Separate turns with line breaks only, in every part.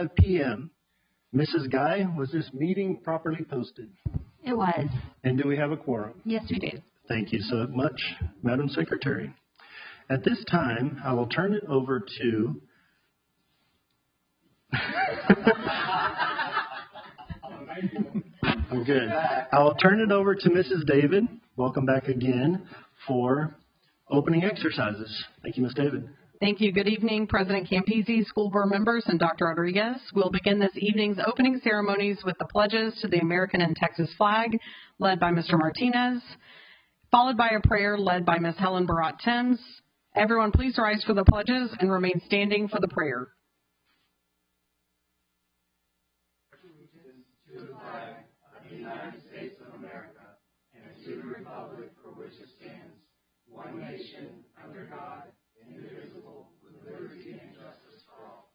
p.m. Mrs. Guy, was this meeting properly posted?
It was.
And do we have a quorum?
Yes, we do.
Thank you so much, Madam Secretary. At this time, I will turn it over to I'm good. I will turn it over to Mrs. David. Welcome back again for opening exercises. Thank you, Ms. David.
Thank you. Good evening, President Campisi, school board members, and Dr. Rodriguez. We'll begin this evening's opening ceremonies with the pledges to the American and Texas flag, led by Mr. Martinez, followed by a prayer led by Ms. Helen Barat-Timms. Everyone, please rise for the pledges and remain standing for the prayer.
To the flag of the United States of America and to the republic for which it stands, one nation, under God, indivisible, with liberty and justice for all.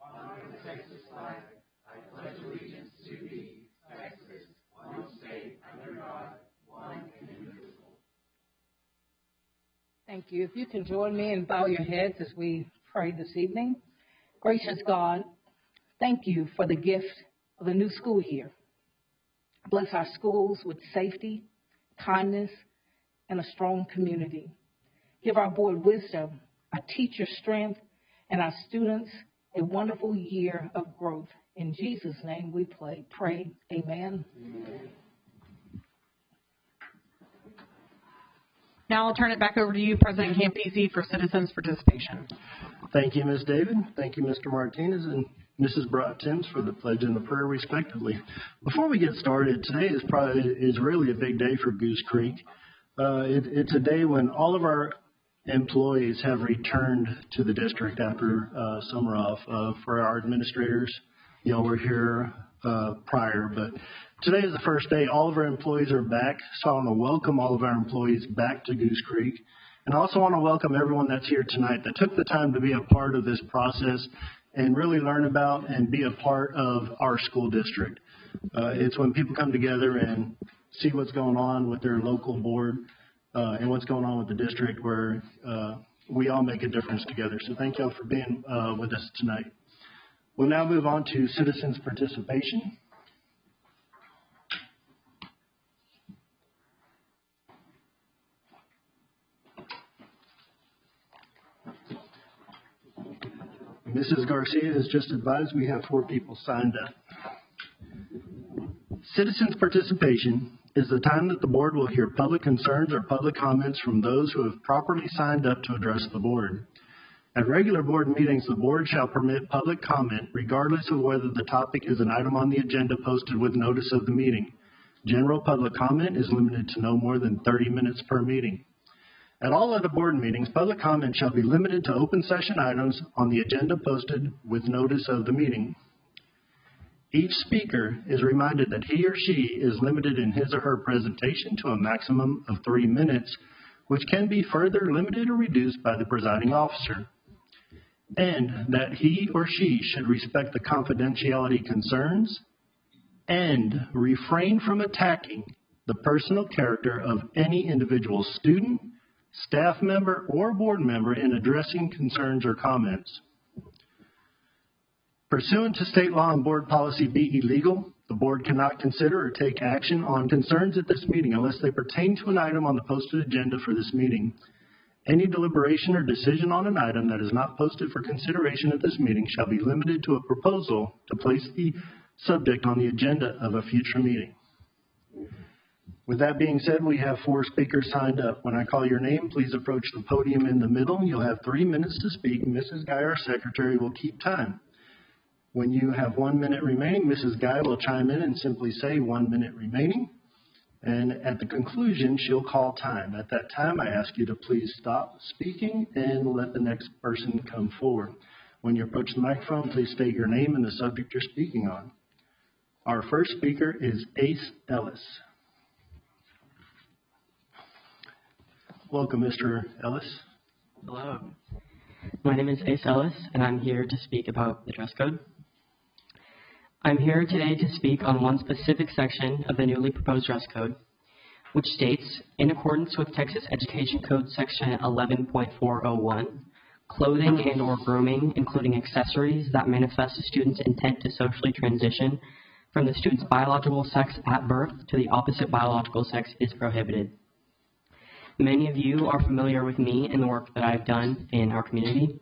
Honoring the Texas flag, I pledge allegiance to thee, Texas, one state, under God, one and indivisible.
Thank you. If you can join me and bow your heads as we pray this evening. Gracious God, thank you for the gift of the new school year. Bless our schools with safety, kindness, and a strong community. Give our board wisdom, our teachers strength, and our students a wonderful year of growth. In Jesus' name we pray. Amen.
Amen.
Now I'll turn it back over to you, President Campisi, for citizens' participation.
Thank you, Ms. David. Thank you, Mr. Martinez and Mrs. Barat-Timms for the pledge and the prayer, respectively. Before we get started, today is really a big day for Goose Creek. It's a day when all of our employees have returned to the district after summer off. For our administrators, were here prior, but today is the first day. All of our employees are back, so I want to welcome all of our employees back to Goose Creek. And I also want to welcome everyone that's here tonight that took the time to be a part of this process and really learn about and be a part of our school district. It's when people come together and see what's going on with their local board and what's going on with the district where we all make a difference together. So thank y'all for being with us tonight. We'll now move on to citizens' participation. Mrs. Garcia has just advised we have 4 people signed up. Citizens' participation is the time that the board will hear public concerns or public comments from those who have properly signed up to address the board. At regular board meetings, the board shall permit public comment regardless of whether the topic is an item on the agenda posted with notice of the meeting. General public comment is limited to no more than 30 minutes per meeting. At all other board meetings, public comment shall be limited to open session items on the agenda posted with notice of the meeting. Each speaker is reminded that he or she is limited in his or her presentation to a maximum of 3 minutes, which can be further limited or reduced by the presiding officer, and that he or she should respect the confidentiality concerns and refrain from attacking the personal character of any individual student, staff member, or board member in addressing concerns or comments. Pursuant to state law and board policy be illegal, the board cannot consider or take action on concerns at this meeting unless they pertain to an item on the posted agenda for this meeting. Any deliberation or decision on an item that is not posted for consideration at this meeting shall be limited to a proposal to place the subject on the agenda of a future meeting. With that being said, we have 4 speakers signed up. When I call your name, please approach the podium in the middle. You'll have 3 minutes to speak. Mrs. Guy, our secretary, will keep time. When you have 1 minute remaining, Mrs. Guy will chime in and simply say 1 minute remaining. And at the conclusion, she'll call time. At that time, I ask you to please stop speaking and let the next person come forward. When you approach the microphone, please state your name and the subject you're speaking on. Our first speaker is Ace Ellis. Welcome, Mr. Ellis.
Hello. My name is Ace Ellis, and I'm here to speak about the dress code. I'm here today to speak on one specific section of the newly proposed dress code, which states, in accordance with Texas Education Code Section 11.401, clothing and or grooming, including accessories that manifest a student's intent to socially transition from the student's biological sex at birth to the opposite biological sex is prohibited. Many of you are familiar with me and the work that I've done in our community.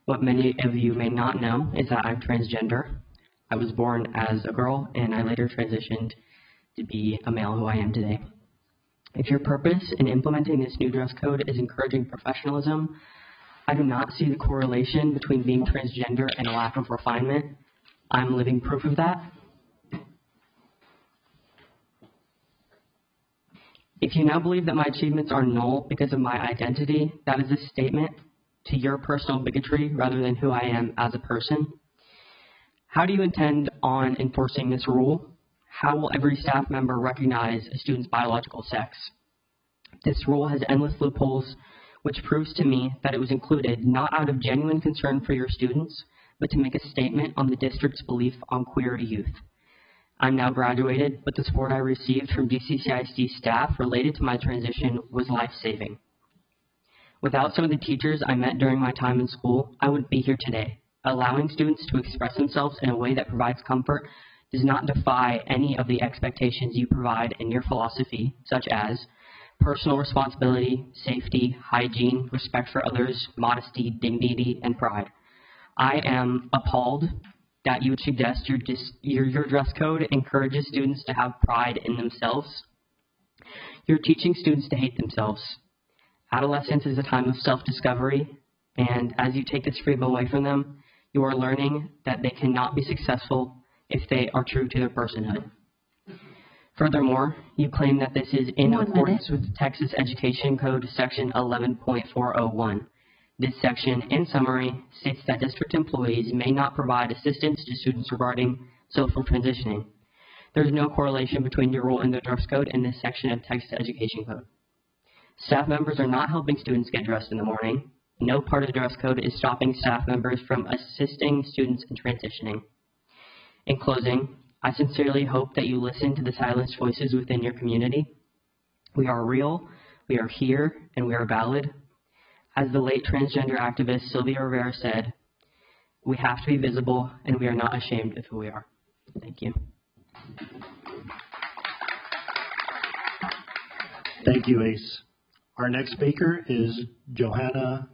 What many of you may not know is that I'm transgender. I was born as a girl, and I later transitioned to be a male who I am today. If your purpose in implementing this new dress code is encouraging professionalism, I do not see the correlation between being transgender and a lack of refinement. I'm living proof of that. If you now believe that my achievements are null because of my identity, that is a statement to your personal bigotry rather than who I am as a person. How do you intend on enforcing this rule? How will every staff member recognize a student's biological sex? This rule has endless loopholes, which proves to me that it was included not out of genuine concern for your students, but to make a statement on the district's belief on queer youth. I'm now graduated, but the support I received from CISD staff related to my transition was life-saving. Without some of the teachers I met during my time in school, I wouldn't be here today. Allowing students to express themselves in a way that provides comfort does not defy any of the expectations you provide in your philosophy, such as personal responsibility, safety, hygiene, respect for others, modesty, dignity, and pride. I am appalled that you would suggest your dress code encourages students to have pride in themselves. You're teaching students to hate themselves. Adolescence is a time of self-discovery, and as you take this freedom away from them, you are learning that they cannot be successful if they are true to their personhood. Furthermore, you claim that this is in accordance with the Texas Education Code Section 11.401. This section, in summary, states that district employees may not provide assistance to students regarding social transitioning. There is no correlation between your role in the dress code and this section of Texas Education Code. Staff members are not helping students get dressed in the morning. No part of the dress code is stopping staff members from assisting students in transitioning. In closing, I sincerely hope that you listen to the silenced voices within your community. We are real, we are here, and we are valid. As the late transgender activist Sylvia Rivera said, we have to be visible, and we are not ashamed of who we are. Thank you.
Thank you, Ace. Our next speaker is Johanna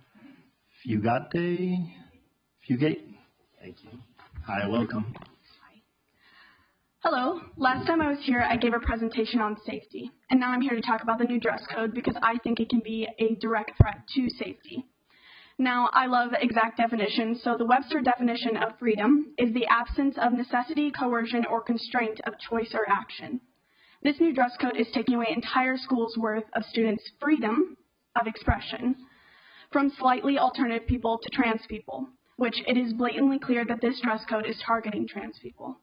Fugate. Thank you. Hi, welcome.
Hello. Last time I was here, I gave a presentation on safety, and now I'm here to talk about the new dress code because I think it can be a direct threat to safety. Now, I love exact definitions, so the Webster definition of freedom is the absence of necessity, coercion, or constraint of choice or action. This new dress code is taking away entire schools' worth of students' freedom of expression, from slightly alternative people to trans people, which it is blatantly clear that this dress code is targeting trans people.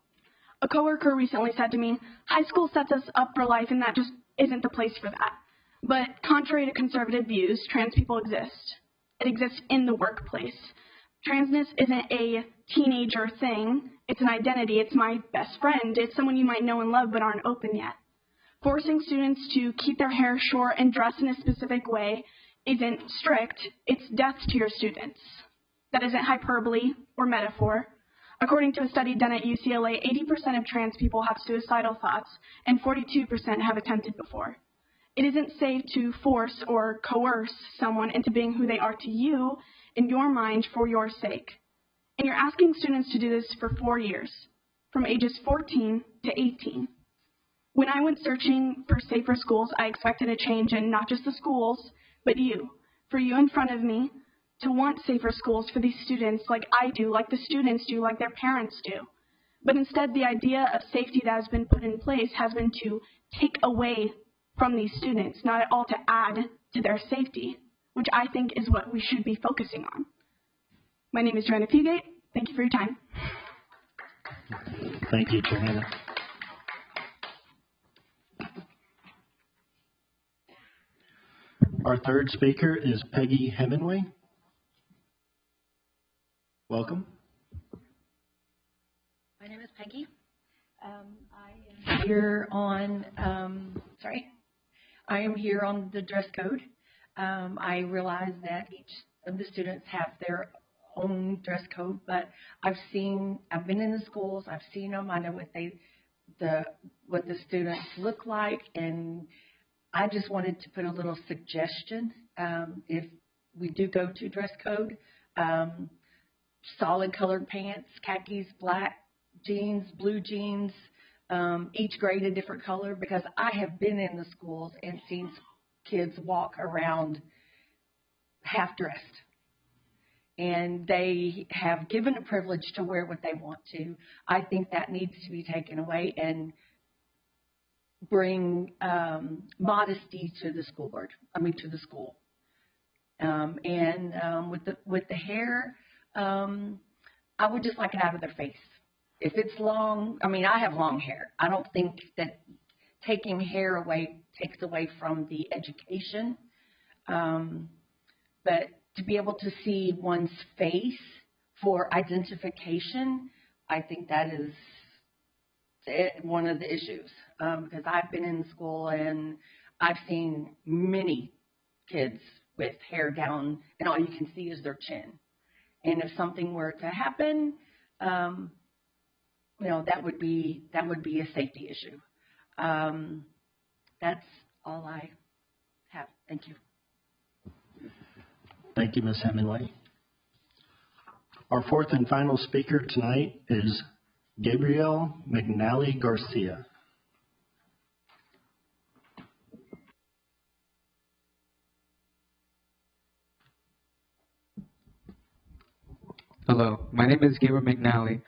A coworker recently said to me, high school sets us up for life and that just isn't the place for that. But contrary to conservative views, trans people exist. It exists in the workplace. Transness isn't a teenager thing. It's an identity. It's my best friend. It's someone you might know and love but aren't open yet. Forcing students to keep their hair short and dress in a specific way isn't strict. It's death to your students. That isn't hyperbole or metaphor. According to a study done at UCLA, 80% of trans people have suicidal thoughts, and 42% have attempted before. It isn't safe to force or coerce someone into being who they are to you in your mind for your sake. And you're asking students to do this for 4 years, from ages 14 to 18. When I went searching for safer schools, I expected a change in not just the schools, but you, for you in front of me, to want safer schools for these students like I do, like the students do, like their parents do. But instead, the idea of safety that has been put in place has been to take away from these students, not at all to add to their safety, which I think is what we should be focusing on. My name is Joanna Fugate. Thank you for your time.
Thank you, Joanna. Our third speaker is Peggy Hemingway. Welcome.
My name is Peggy. I am here on, I am here on the dress code. I realize that each of the students have their own dress code, but I've been in the schools, I've seen them, I know what the students look like, and I just wanted to put a little suggestion. If we do go to dress code, solid colored pants, khakis, black jeans, blue jeans, each grade a different color, because I have been in the schools and seen kids walk around half dressed. And they have given a privilege to wear what they want to. I think that needs to be taken away and bring modesty to the school board. To the school. With the hair, I would just like it out of their face. If it's long, I have long hair. I don't think that taking hair away takes away from the education, but to be able to see one's face for identification, I think that is one of the issues, because I've been in school and I've seen many kids with hair down and all you can see is their chin. And if something were to happen, that would be a safety issue. That's all I have. Thank you.
Thank you, Ms. Hemingway. Our fourth and final speaker tonight is Gabrielle McNally Garcia.
Hello, my name is Gabriel McNally,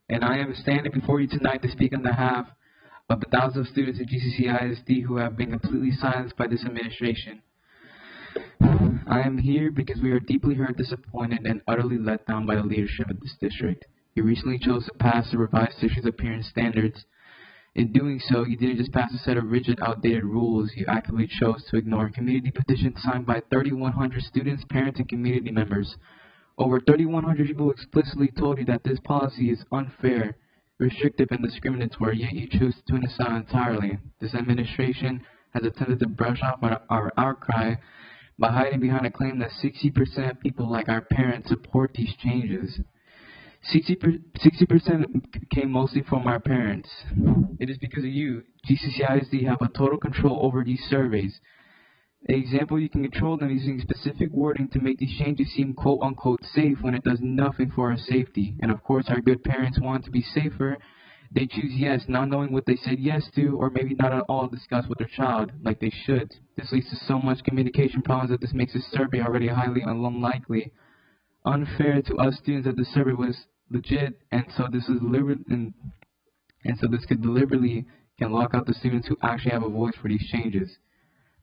and I am standing before you tonight to speak on behalf of the thousands of students at CISD who have been completely silenced by this administration. I am here because we are deeply hurt, disappointed, and utterly let down by the leadership of this district. You recently chose to pass the revised district's appearance standards. In doing so, you didn't just pass a set of rigid, outdated rules. You actively chose to ignore a community petition signed by 3,100 students, parents, and community members. Over 3,100 people explicitly told you that this policy is unfair, restrictive, and discriminatory, yet you chose to tune us out entirely. This administration has attempted to brush off our outcry by hiding behind a claim that 60% of people like our parents support these changes. 60% came mostly from our parents. It is because of you. GCCISD have a total control over these surveys. An example, you can control them using specific wording to make these changes seem quote-unquote safe when it does nothing for our safety. And of course, our good parents want to be safer. They choose yes, not knowing what they said yes to, or maybe not at all discuss with their child, like they should. This leads to so much communication problems that this makes this survey already highly unlikely. Unfair to us students that the survey was legit, and so this could deliberately can lock out the students who actually have a voice for these changes.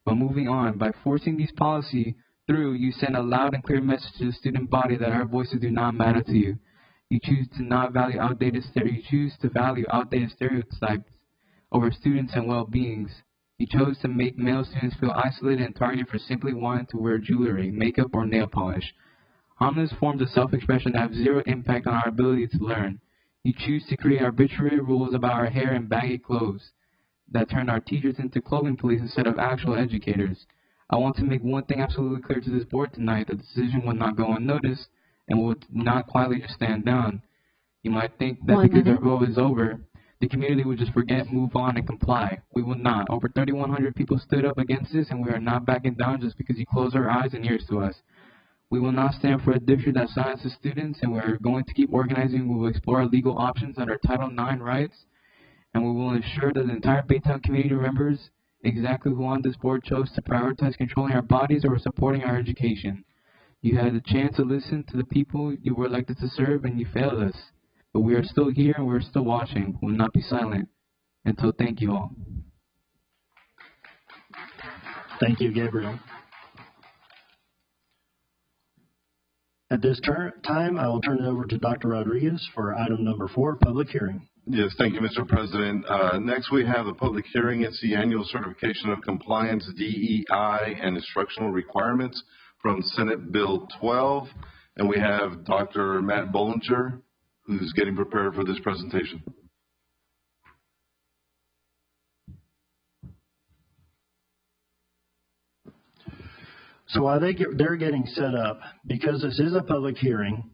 But moving on, by forcing these policy through, you send a loud and clear message to the student body that our voices do not matter to you. You choose to value outdated stereotypes over students and well-beings. You chose to make male students feel isolated and targeted for simply wanting to wear jewelry, makeup, or nail polish. Harmless forms of self-expression that have zero impact on our ability to learn. You choose to create arbitrary rules about our hair and baggy clothes that turn our teachers into clothing police instead of actual educators. I want to make one thing absolutely clear to this board tonight: the decision will not go unnoticed and will not quietly just stand down. You might think that because our vote is over, the community would just forget, move on, and comply. We will not. Over 3,100 people stood up against this, and we are not backing down just because you close our eyes and ears to us. We will not stand for a district that silences students, and we're going to keep organizing. We will explore our legal options under Title IX rights, and we will ensure that the entire Baytown community remembers exactly who on this board chose to prioritize controlling our bodies over supporting our education. You had a chance to listen to the people you were elected to serve, and you failed us. But we are still here, and we're still watching. We will not be silent. And so thank you all.
Thank you, Gabriel. At this time, I will turn it over to Dr. Rodriguez for item number 4, public hearing.
Yes, thank you, Mr. President. Next, we have the public hearing. It's the annual certification of compliance, DEI, and instructional requirements from Senate Bill 12. And we have Dr. Matt Bollinger, who's getting prepared for this presentation.
So while they're getting set up, because this is a public hearing,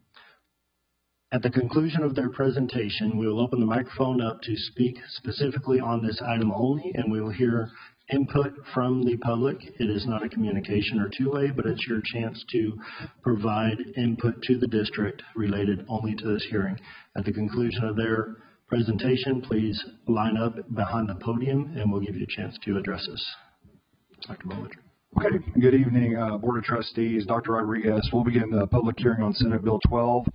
at the conclusion of their presentation, we will open the microphone up to speak specifically on this item only, and we will hear input from the public. It is not a communication or two-way, but it's your chance to provide input to the district related only to this hearing. At the conclusion of their presentation, please line up behind the podium, and we'll give you a chance to address us. Dr. Bowledge.
Okay, good evening, Board of Trustees. Dr. Rodriguez. We'll begin the public hearing on Senate Bill 12,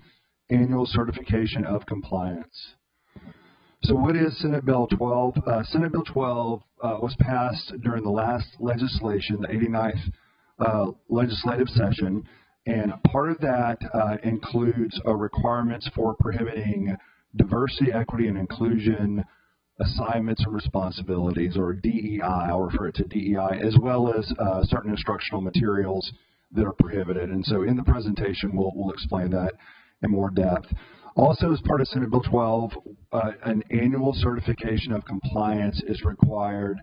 Annual Certification of Compliance. So what is Senate Bill 12? Senate Bill 12 was passed during the last legislation, the 89th legislative session, and part of that includes requirements for prohibiting diversity, equity, and inclusion assignments and responsibilities, or DEI. I'll refer it to DEI, as well as certain instructional materials that are prohibited. And so in the presentation, we'll explain that in more depth. Also, as part of Senate Bill 12, an annual certification of compliance is required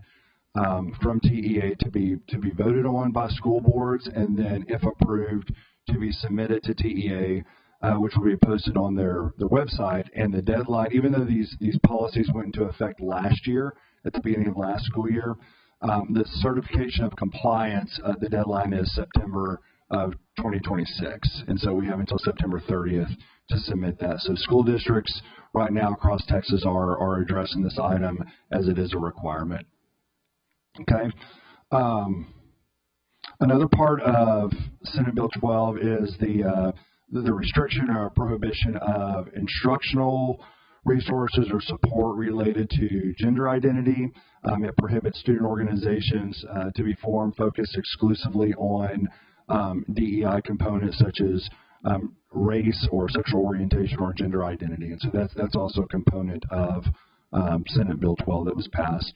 from TEA to be voted on by school boards, and then, if approved, to be submitted to TEA, which will be posted on their website. And the deadline, even though these policies went into effect last year, at the beginning of last school year, the certification of compliance, the deadline is September of 2026. And so we have until September 30th to submit that. So school districts right now across Texas are addressing this item as it is a requirement. Okay. Another part of Senate Bill 12 is the restriction or prohibition of instructional resources or support related to gender identity. It prohibits student organizations to be formed focused exclusively on DEI components such as race or sexual orientation or gender identity. And so that's also a component of Senate Bill 12 that was passed.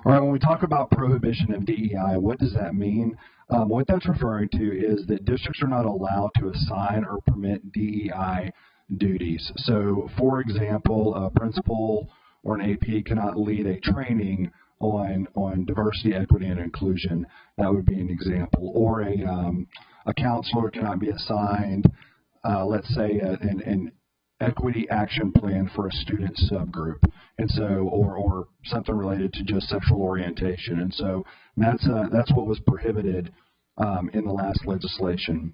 All right, when we talk about prohibition of DEI, what does that mean? What that's referring to is that districts are not allowed to assign or permit DEI duties. So, for example, a principal or an AP cannot lead a training on diversity, equity, and inclusion. That would be an example. Or a counselor cannot be assigned, let's say, an equity action plan for a student subgroup, and so, or something related to just sexual orientation. And so that's what was prohibited in the last legislation.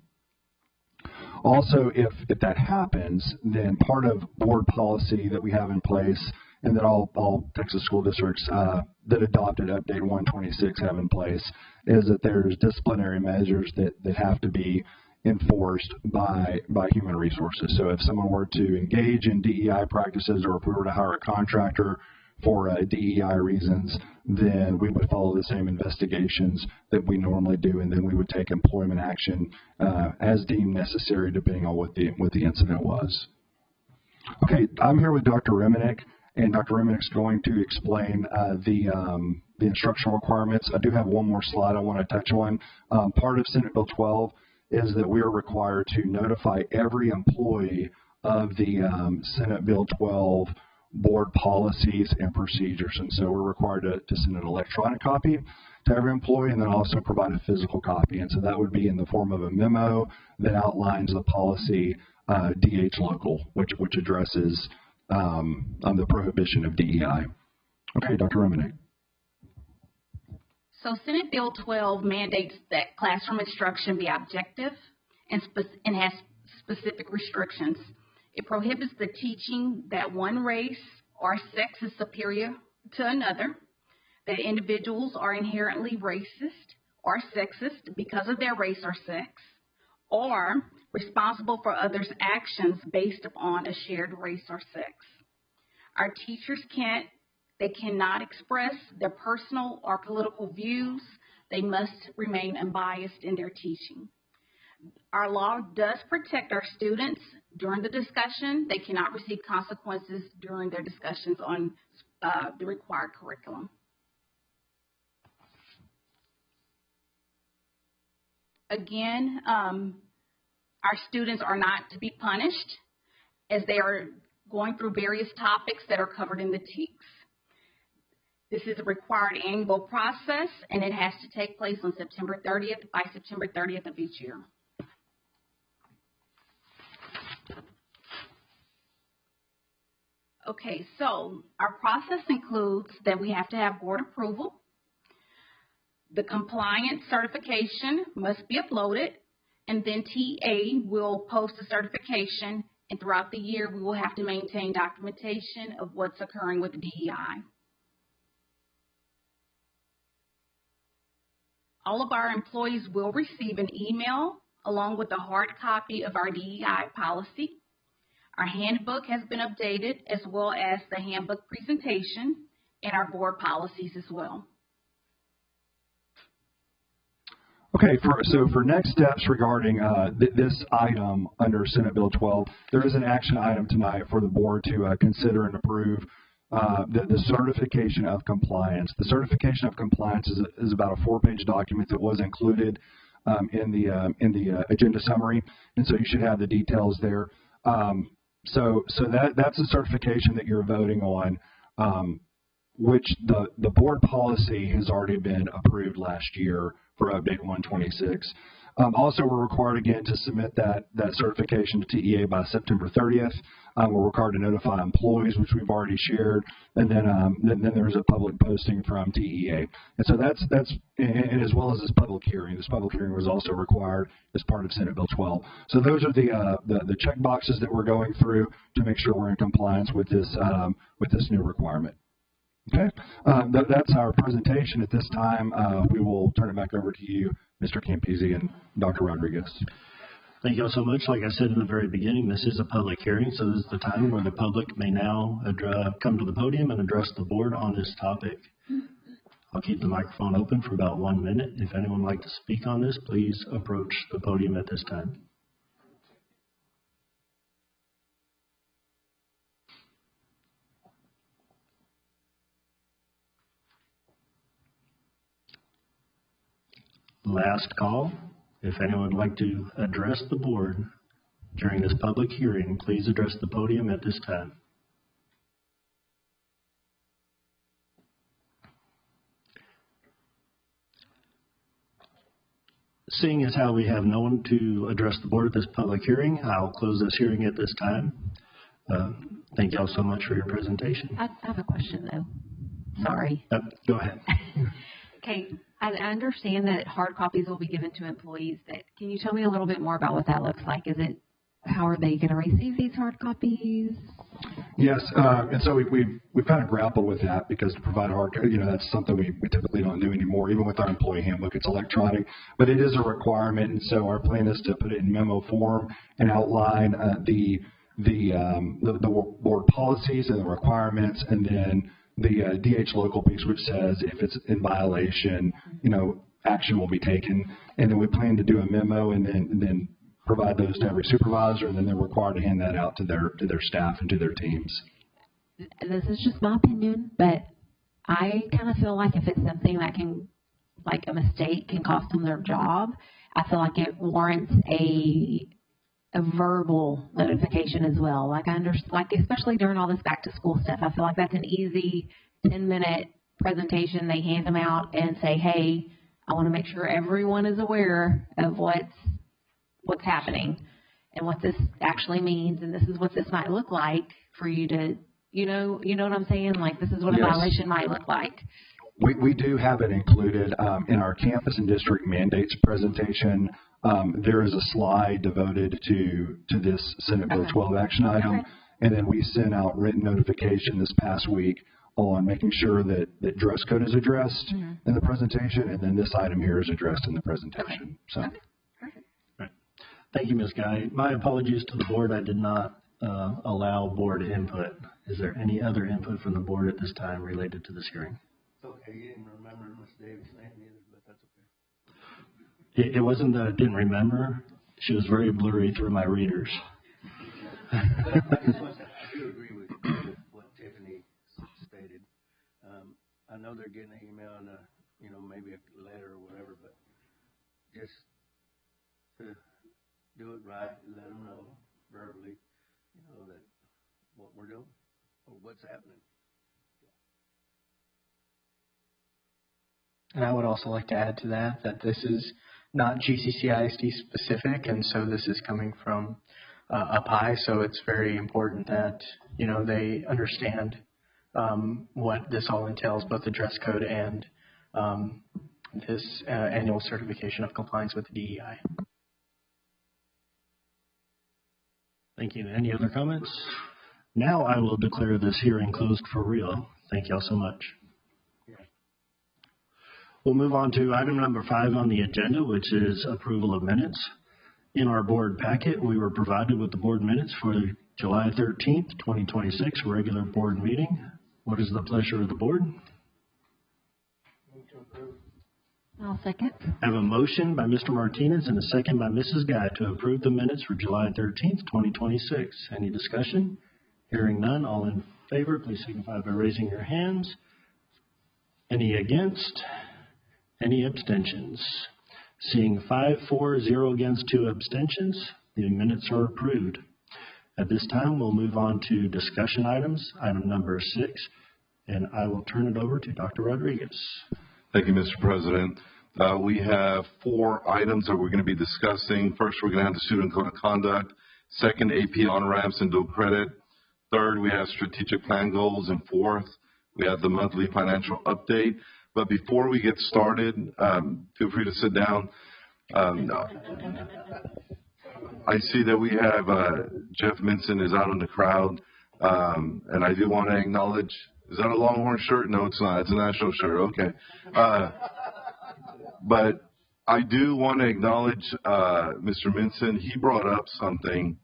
Also, if that happens, then part of board policy that we have in place, and that all Texas school districts that adopted Update 126 have in place, is that there's disciplinary measures that have to be enforced by human resources. So if someone were to engage in DEI practices, or if we were to hire a contractor for DEI reasons, then we would follow the same investigations that we normally do, and then we would take employment action as deemed necessary, depending on what the incident was. Okay, I'm here with Dr. Reminick, and Dr. Reminick's going to explain the instructional requirements. I do have one more slide I want to touch on. Part of Senate Bill 12 is that we are required to notify every employee of the Senate Bill 12 board policies and procedures. And so we're required to send an electronic copy to every employee, and then also provide a physical copy. And so that would be in the form of a memo that outlines the policy DH local, which addresses the prohibition of DEI. Okay, Dr. Reminick.
So Senate Bill 12 mandates that classroom instruction be objective and has specific restrictions. It prohibits the teaching that one race or sex is superior to another, that individuals are inherently racist or sexist because of their race or sex, or responsible for others' actions based upon a shared race or sex. Our teachers cannot express their personal or political views. They must remain unbiased in their teaching. Our law does protect our students during the discussion. They cannot receive consequences during their discussions on the required curriculum. Again, our students are not to be punished as they are going through various topics that are covered in the TEKS. This is a required annual process, and it has to take place on September 30th by September 30th of each year. Okay, so our process includes that we have to have board approval. The compliance certification must be uploaded, and then TA will post the certification, and throughout the year we will have to maintain documentation of what's occurring with the DEI. All of our employees will receive an email along with a hard copy of our DEI policy. Our handbook has been updated, as well as the handbook presentation and our board policies as well.
Okay, so for next steps regarding this item under Senate Bill 12, there is an action item tonight for the board to consider and approve the certification of compliance. The certification of compliance is about a 4-page document that was included in the agenda summary, and so you should have the details there. So that's a certification that you're voting on, which the board policy has already been approved last year for Update 126. Also, we're required again to submit that certification to TEA by September 30th. We're required to notify employees, which we've already shared, and then there's a public posting from TEA. And so that's and as well as this public hearing. This public hearing was also required as part of Senate Bill 12. So those are the check boxes that we're going through to make sure we're in compliance with this new requirement. Okay, that's our presentation. At this time, we will turn it back over to you, Mr. Campisi and Dr. Rodriguez.
Thank you all so much. Like I said in the very beginning, this is a public hearing, so this is the time where the public may now come to the podium and address the board on this topic. I'll keep the microphone open for about 1 minute. If anyone would like to speak on this, please approach the podium at this time. Last call. If anyone would like to address the board during this public hearing, please address the podium at this time. Seeing as how we have no one to address the board at this public hearing, I'll close this hearing at this time. Thank you all so much for your presentation.
I have a question, though. Sorry.
Go ahead.
Okay, I understand that hard copies will be given to employees. Can you tell me a little bit more about what that looks like? How are they going to receive these hard copies?
Yes, and so we've kind of grappled with that because to provide hard, that's something we typically don't do anymore. Even with our employee handbook, it's electronic, but it is a requirement, and so our plan is to put it in memo form and outline the board policies and the requirements, and then the DH local piece, which says if it's in violation, action will be taken. And then we plan to do a memo and then provide those to every supervisor, and then they're required to hand that out to their staff and to their teams.
This is just my opinion, but I kind of feel like if it's something that can, like a mistake can cost them their job, I feel like it warrants a verbal notification as well. Like especially during all this back to school stuff, I feel like that's an easy 10-minute presentation. They hand them out and say, hey, I want to make sure everyone is aware of what's happening and what this actually means, and this is what this might look like for you to, you know what I'm saying? Like, this is what a violation might look like.
We do have it included in our campus and district mandates presentation. There is a slide devoted to this Senate Bill 12 action item, and then we sent out written notification this past week on making sure that dress code is addressed in the presentation, and then this item here is addressed in the presentation. So,
right. Thank you, Ms. Guy. My apologies to the board. I did not allow board input. Is there any other input from the board at this time related to this hearing?
Okay, you didn't remember Ms. Davis' name either, but that's okay.
It wasn't that I didn't remember. She was very blurry through my readers.
I do agree with what Tiffany stated. I know they're getting an email and maybe a letter or whatever, but just to do it right, let them know verbally, that what we're doing or what's happening.
And I would also like to add to that this is not GCCISD specific, and so this is coming from up high, so it's very important that, they understand what this all entails, both the dress code and this annual certification of compliance with the DEI.
Thank you. Any other comments? Now I will declare this hearing closed for real. Thank y'all so much. We'll move on to item number 5 on the agenda, which is approval of minutes. In our board packet, we were provided with the board minutes for the July 13th, 2026 regular board meeting. What is the pleasure of the board?
I'll second.
I have a motion by Mr. Martinez and a second by Mrs. Guy to approve the minutes for July 13th, 2026. Any discussion? Hearing none, all in favor, please signify by raising your hands. Any against? Any abstentions? Seeing 5-4-0 against 2 abstentions, the minutes are approved. At this time, we'll move on to discussion items, item number 6, and I will turn it over to Dr. Rodriguez.
Thank you, Mr. President. We have 4 items that we're going to be discussing. First, we're going to have the student code of conduct. Second, AP on-ramps and dual credit. Third, we have strategic plan goals. And fourth, we have the monthly financial update. But before we get started, feel free to sit down. I see that we have Jeff Minson is out in the crowd, and I do want to acknowledge, is that a Longhorn shirt? No, it's not. It's a national shirt. Okay. But I do want to acknowledge Mr. Minson. He brought up something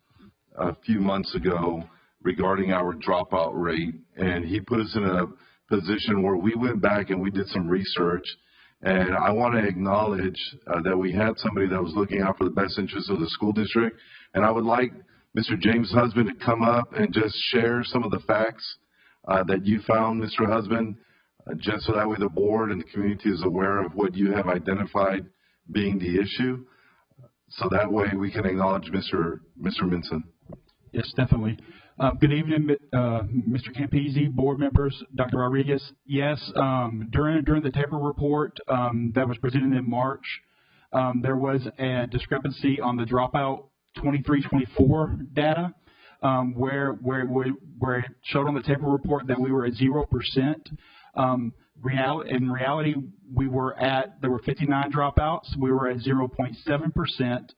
a few months ago regarding our dropout rate, and he put us in a position where we went back and we did some research, and I want to acknowledge that we had somebody that was looking out for the best interests of the school district, and I would like Mr. James Husband to come up and just share some of the facts that you found, Mr. Husband, just so that way the board and the community is aware of what you have identified being the issue, so that way we can acknowledge Mr. Minson.
Yes, definitely. Good evening, Mr. Campese, board members, Dr. Rodriguez. Yes, during the TAPER report that was presented in March, there was a discrepancy on the dropout 23-24 data, where it showed on the TAPER report that we were at 0%. In reality, there were 59 dropouts. We were at 0.7%,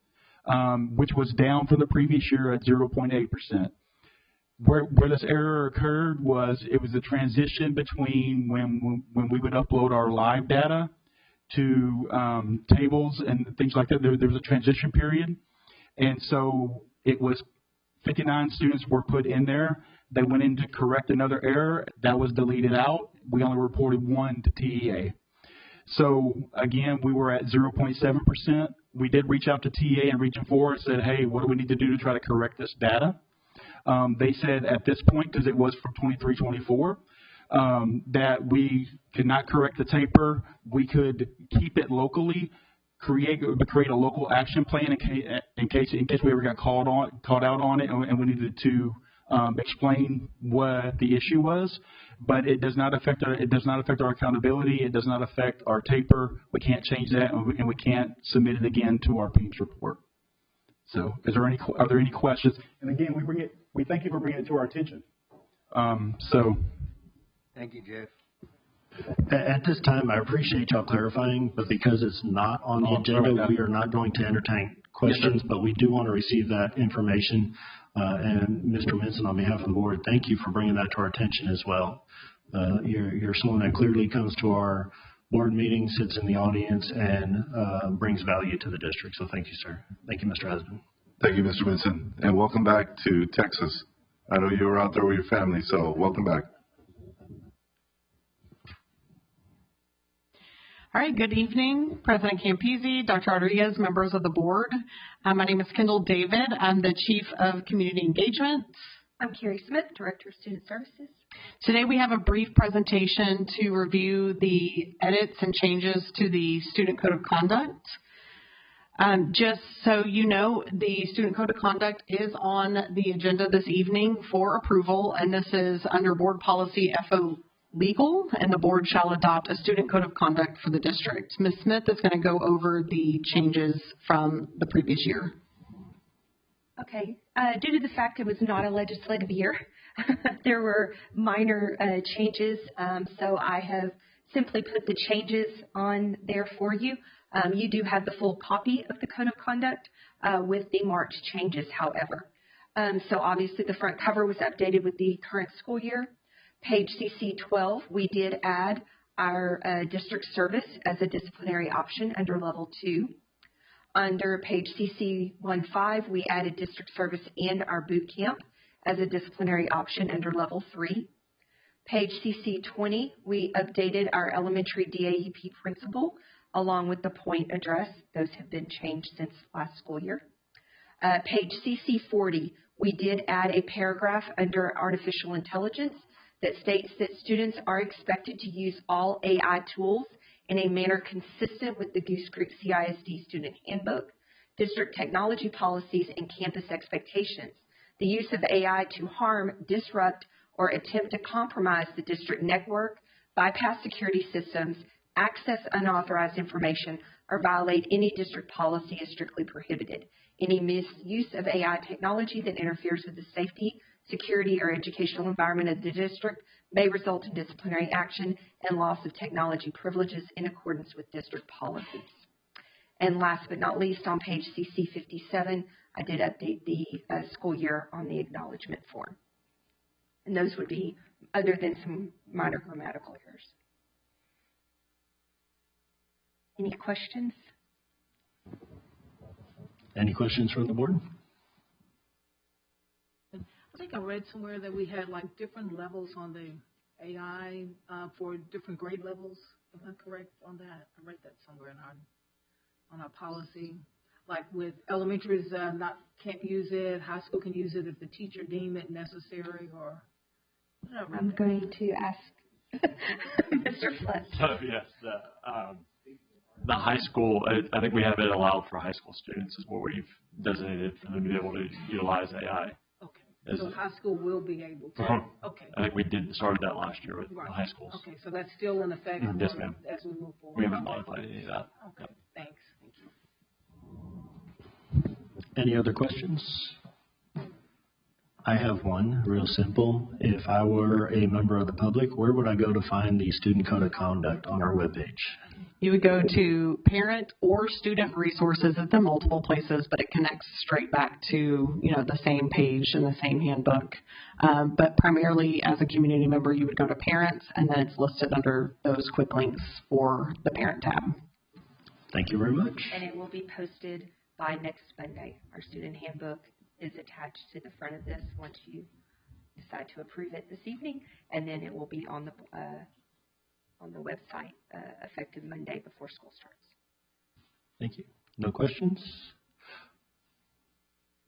which was down from the previous year at 0.8%. Where this error occurred was the transition between when we would upload our live data to tables and things like that. There was a transition period, and so it was 59 students were put in there. They went in to correct another error that was deleted out. We only reported 1 to TEA. So again, we were at 0.7%. We did reach out to TEA and Region 4 and said, hey, what do we need to do to try to correct this data? They said at this point, because it was from 23-24, that we could not correct the TAPER. We could keep it locally, create a local action plan in case we ever got called out on it, and we needed to explain what the issue was. But it does not affect our accountability. It does not affect our TAPER. We can't change that, and we can't submit it again to our PEIMS report. So, are there any questions? And again, we thank you for bringing it to our attention.
Thank you, Jeff.
At this time, I appreciate y'all clarifying, but because it's not on the agenda, we are not going to entertain questions, but we do want to receive that information. And Mr. Minson, on behalf of the board, thank you for bringing that to our attention as well. You're someone that clearly comes to our board meeting, sits in the audience, and brings value to the district. So thank you, sir. Thank you, Mr. Husband.
Thank you, Mr. Minson, and welcome back to Texas. I know you were out there with your family, so welcome back.
All right, good evening, President Campese, Dr. Rodriguez, members of the board. My name is Kendall David. I'm the Chief of Community Engagement.
I'm Carrie Smith, Director of Student Services.
Today we have a brief presentation to review the edits and changes to the Student Code of Conduct. Just so you know, the Student Code of Conduct is on the agenda this evening for approval, and this is under Board Policy FO legal, and the board shall adopt a student code of conduct for the district. Ms. Smith is going to go over the changes from the previous year.
Okay. Due to the fact it was not a legislative year, there were minor changes, so I have simply put the changes on there for you. You do have the full copy of the Code of Conduct with the March changes, however. So obviously the front cover was updated with the current school year. Page CC 12, we did add our district service as a disciplinary option under level 2. Under page CC 15, we added district service and our boot camp as a disciplinary option under level 3. Page CC 20, we updated our elementary DAEP principal along with the point address. Those have been changed since last school year. Page CC 40, we did add a paragraph under artificial intelligence that states that students are expected to use all AI tools in a manner consistent with the Goose Creek CISD student handbook, district technology policies, and campus expectations. The use of AI to harm, disrupt, or attempt to compromise the district network, bypass security systems, access unauthorized information, or violate any district policy is strictly prohibited. Any misuse of AI technology that interferes with the safety, security, or educational environment of the district may result in disciplinary action and loss of technology privileges in accordance with district policies. And last but not least, on page CC 57, I did update the school year on the acknowledgement form. And those would be other than some minor grammatical errors. Any questions?
Any questions from the board?
I think I read somewhere that we had like different levels on the AI for different grade levels. Am I correct on that? I read that somewhere on our policy. Like with elementaries, can't use it. High school can use it if the teacher deem it necessary, or whatever.
I'm going to ask Mr. Flint.
So yes, the high school, I think we have it allowed for high school students is what we've designated for them to be able to utilize AI.
Okay. So high school will be able to. Okay.
I think we started that last year with
right.
the high schools.
Okay, so that's still in effect
yes, ma'am.
As we move forward.
We haven't modified any of that.
Okay, thanks. Thank you.
Any other questions? I have one, real simple. If I were a member of the public, where would I go to find the Student Code of Conduct on our webpage?
You would go to parent or student resources. It's in multiple places, but it connects straight back to, the same page in the same handbook. But primarily as a community member, you would go to parents, and then it's listed under those quick links for the parent tab.
Thank you very much.
And it will be posted by next Monday. Our student handbook is attached to the front of this once you decide to approve it this evening, and then it will be on the website effective Monday before school starts.
Thank you. No questions?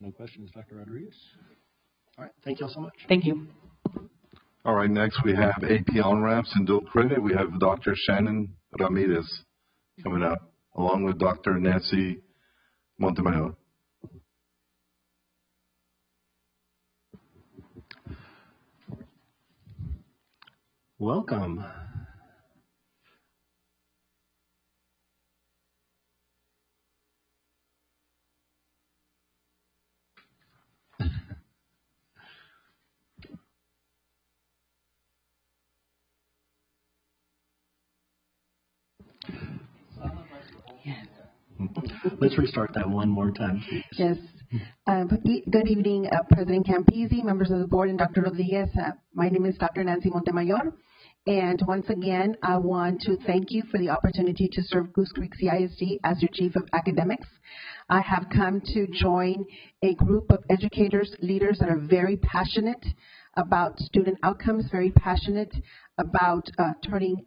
No questions, Dr. Rodriguez? All right. Thank you all so much.
Thank you.
All right. Next, we have AP on-ramps and dual credit. We have Dr. Shannon Ramirez coming up, along with Dr. Nancy Montemayor.
Welcome. Let's restart that one more time, please.
Yes. Good evening, President Campisi, members of the board, and Dr. Rodriguez. My name is Dr. Nancy Montemayor. And once again, I want to thank you for the opportunity to serve Goose Creek CISD as your Chief of Academics. I have come to join a group of educators, leaders that are very passionate about student outcomes, very passionate about turning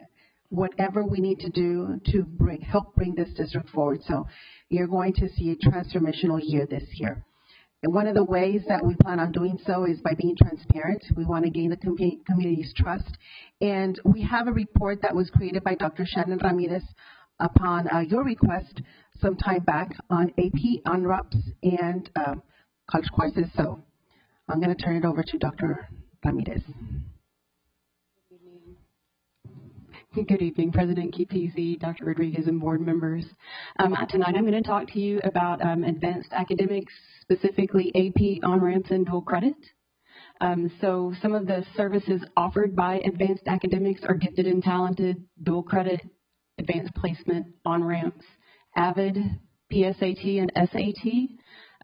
whatever we need to do to help bring this district forward. So you're going to see a transformational year this year. And one of the ways that we plan on doing so is by being transparent. We want to gain the community's trust. And we have a report that was created by Dr. Shannon Ramirez upon your request some time back on AP, on-RUPS, and college courses. So I'm going to turn it over to Dr. Ramirez.
Good evening, President Capizzi, Dr. Rodriguez, and board members. Tonight I'm going to talk to you about advanced academics, specifically AP, on-ramps, and dual credit. So some of the services offered by advanced academics are gifted and talented, dual credit, advanced placement, on-ramps, AVID, PSAT, and SAT,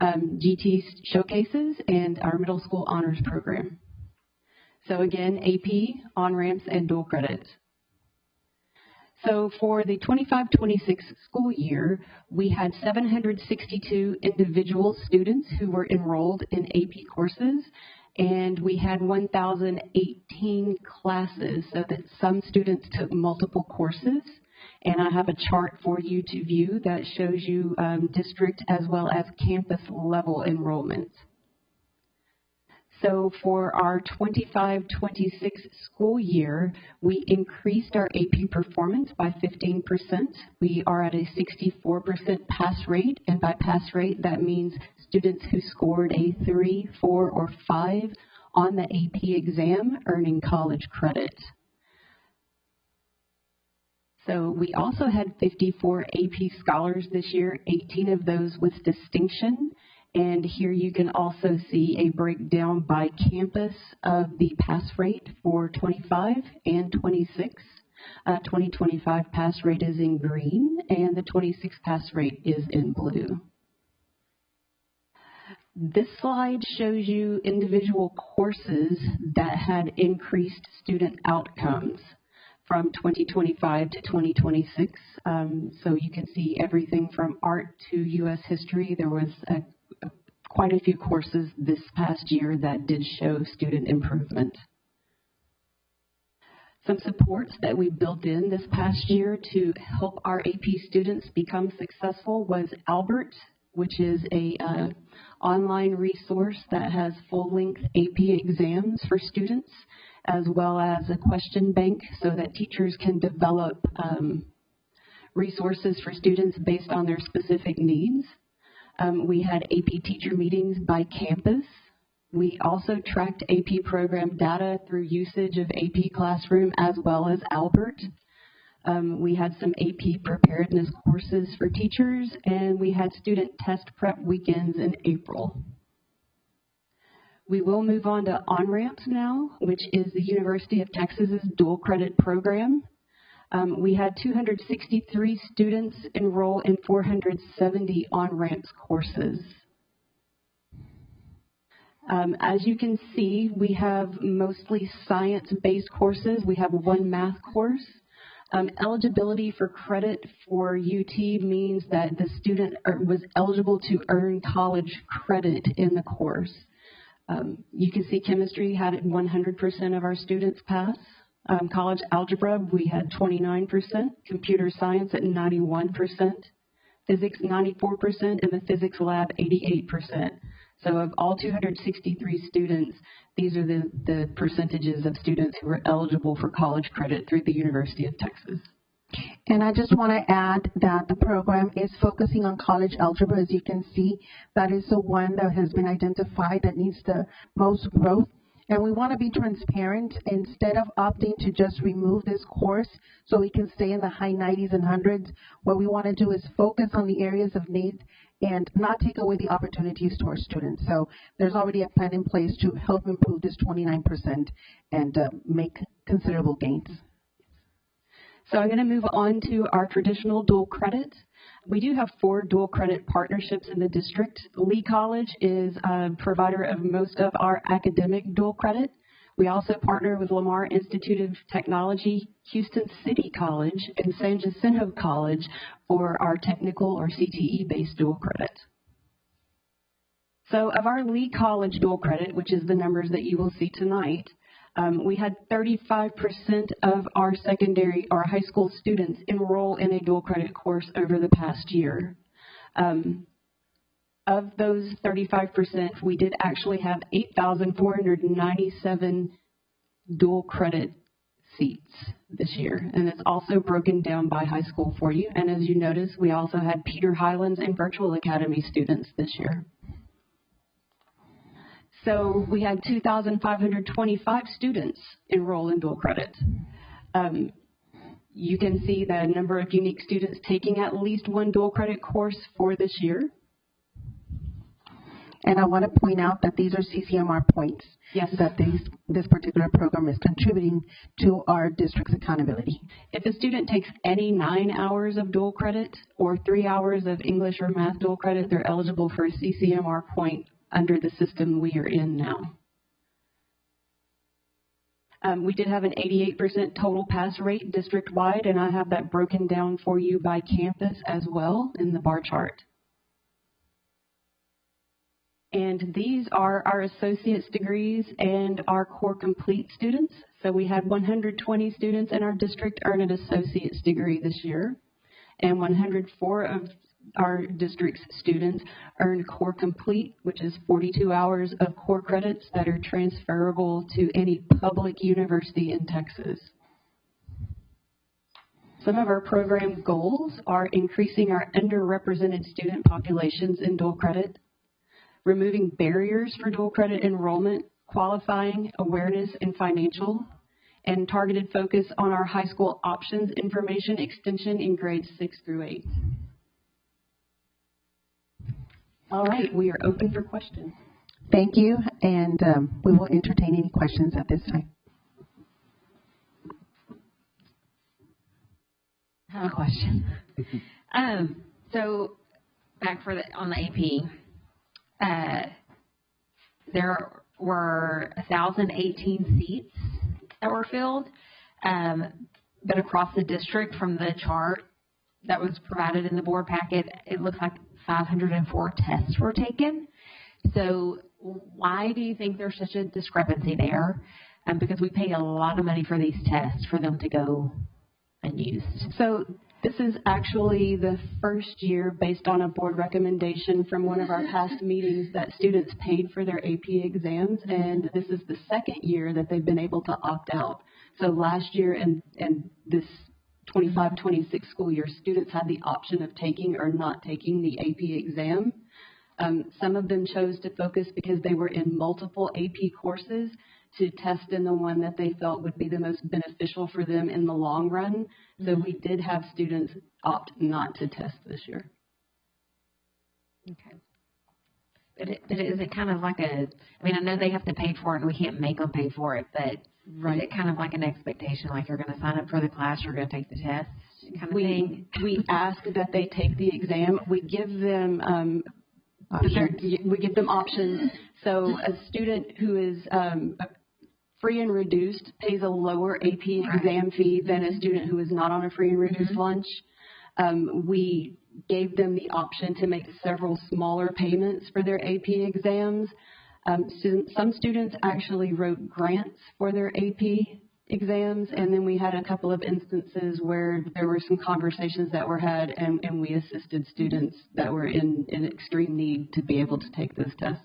GT showcases, and our middle school honors program. So again, AP, on-ramps, and dual credit. So for the 25-26 school year, we had 762 individual students who were enrolled in AP courses, and we had 1,018 classes, so that some students took multiple courses. And I have a chart for you to view that shows you district as well as campus level enrollment. So for our 25-26 school year, we increased our AP performance by 15%. We are at a 64% pass rate, and by pass rate, that means students who scored a 3, 4, or 5 on the AP exam earning college credit. So we also had 54 AP scholars this year, 18 of those with distinction. And here you can also see a breakdown by campus of the pass rate for 25 and 26. 2025 pass rate is in green, and the 26 pass rate is in blue. This slide shows you individual courses that had increased student outcomes from 2025 to 2026. So you can see everything from art to U.S. history. There was quite a few courses this past year that did show student improvement. Some supports that we built in this past year to help our AP students become successful was Albert, which is a online resource that has full-length AP exams for students, as well as a question bank so that teachers can develop resources for students based on their specific needs. We had AP teacher meetings by campus. We also tracked AP program data through usage of AP Classroom as well as Albert. We had some AP preparedness courses for teachers, and we had student test prep weekends in April. We will move on to on-ramps now, which is the University of Texas's dual credit program. We had 263 students enroll in 470 on-ramps courses. As you can see, we have mostly science-based courses. We have one math course. Eligibility for credit for UT means that the student was eligible to earn college credit in the course. You can see chemistry had 100% of our students pass. College algebra, we had 29%, computer science at 91%, physics 94%, and the physics lab 88%. So of all 263 students, these are the percentages of students who were eligible for college credit through the University of Texas.
And I just want to add that the program is focusing on college algebra. As you can see, that is the one that has been identified that needs the most growth. And we want to be transparent. Instead of opting to just remove this course so we can stay in the high 90s and 100s, what we want to do is focus on the areas of need and not take away the opportunities to our students. So there's already a plan in place to help improve this 29% and make considerable gains.
So I'm going to move on to our traditional dual credit. We do have 4 dual credit partnerships in the district. Lee College is a provider of most of our academic dual credit. We also partner with Lamar Institute of Technology, Houston City College, and San Jacinto College for our technical or CTE-based dual credit. So of our Lee College dual credit, which is the numbers that you will see tonight, we had 35% of our secondary or high school students enroll in a dual credit course over the past year. Of those 35%, we did actually have 8,497 dual credit seats this year, and it's also broken down by high school for you. And as you notice, we also had Peter Highlands and Virtual Academy students this year. So we had 2,525 students enroll in dual credit. You can see the number of unique students taking at least one dual credit course for this year.
And I want to point out that these are CCMR points.
Yes.
That this particular program is contributing to our district's accountability.
If a student takes any 9 hours of dual credit or 3 hours of English or math dual credit, they're eligible for a CCMR point under the system we are in now. We did have an 88% total pass rate district-wide, and I have that broken down for you by campus as well in the bar chart. And these are our associate's degrees and our core complete students. So we had 120 students in our district earn an associate's degree this year, and 104 of our district's students earned core complete, which is 42 hours of core credits that are transferable to any public university in Texas. Some of our program goals are increasing our underrepresented student populations in dual credit, removing barriers for dual credit enrollment, qualifying, awareness, and financial, and targeted focus on our high school options information extension in grades 6 through 8. All right, we are open for questions.
Thank you, and we will entertain any questions at this time.
I have a question. So back on the AP, there were 1,018 seats that were filled, but across the district from the chart that was provided in the board packet, it looks like 504 tests were taken. So why do you think there's such a discrepancy there? Because we pay a lot of money for these tests for them to go unused.
So this is actually the first year, based on a board recommendation from one of our past meetings, that students paid for their AP exams, and this is the second year that they've been able to opt out. So last year and this 25-26 school year, students had the option of taking or not taking the AP exam. Some of them chose to focus because they were in multiple AP courses to test in the one that they felt would be the most beneficial for them in the long run. So we did have students opt not to test this year.
Okay. But is it kind of like I mean, I know they have to pay for it and we can't make them pay for it, but is it kind of like an expectation, like you're going to sign up for the class, you're going to take the test kind of thing?
We ask that they take the exam. We give them options. So a student who is free and reduced pays a lower AP exam fee than a student who is not on a free and reduced lunch. We gave them the option to make several smaller payments for their AP exams. Some students actually wrote grants for their AP exams, and then we had a couple of instances where there were some conversations that were had, and we assisted students that were in extreme need to be able to take those tests.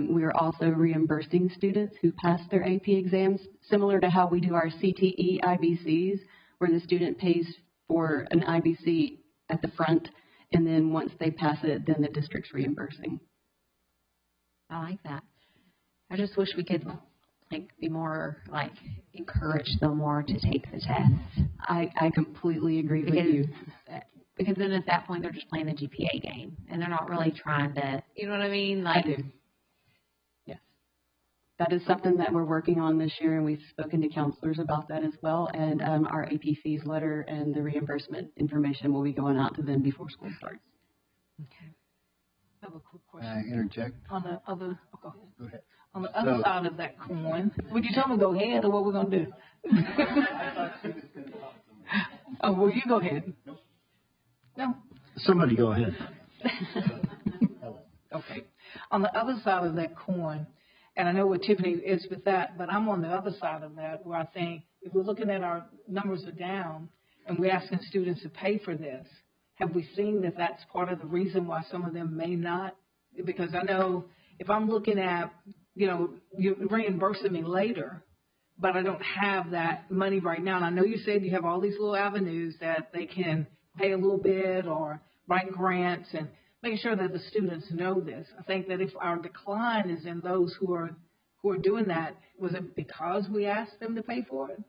We are also reimbursing students who passed their AP exams, similar to how we do our CTE IBCs, where the student pays for an IBC at the front, and then once they pass it, then the district's reimbursing.
I like that. I just wish we could be more encourage them more to take the test.
I completely agree with you.
Because then at that point they're just playing the GPA game and they're not really trying to, you know what I mean?
I do. Yes. That is something that we're working on this year, and we've spoken to counselors about that as well. And our AP fees letter and the reimbursement information will be going out to them before school starts.
Okay. I have a quick question.
Can I interject?
On the other, go ahead. On the
So,
other side of that coin, would you tell me to go ahead or what we're going to do? Oh, well, you go ahead. No.
Somebody go ahead.
Okay. On the other side of that coin, and I know what Tiffany is with that, but I'm on the other side of that where I think if we're looking at our numbers are down and we're asking students to pay for this, have we seen that that's part of the reason why some of them may not? Because I know if I'm looking at, you're reimbursing me later, but I don't have that money right now. And I know you said you have all these little avenues that they can pay a little bit or write grants and making sure that the students know this. I think that if our decline is in those who are doing that, was it because we asked them to pay for it?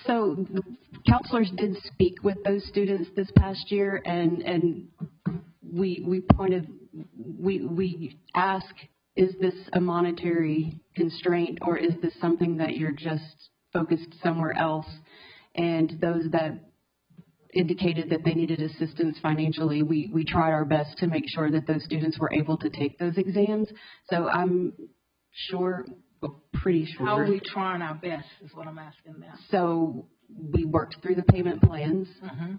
So the counselors did speak with those students this past year, and we ask, is this a monetary constraint, or is this something that you're just focused somewhere else? And those that indicated that they needed assistance financially, we tried our best to make sure that those students were able to take those exams. So I'm sure, well, pretty sure.
How are we trying our best is what I'm asking now.
So we worked through the payment plans,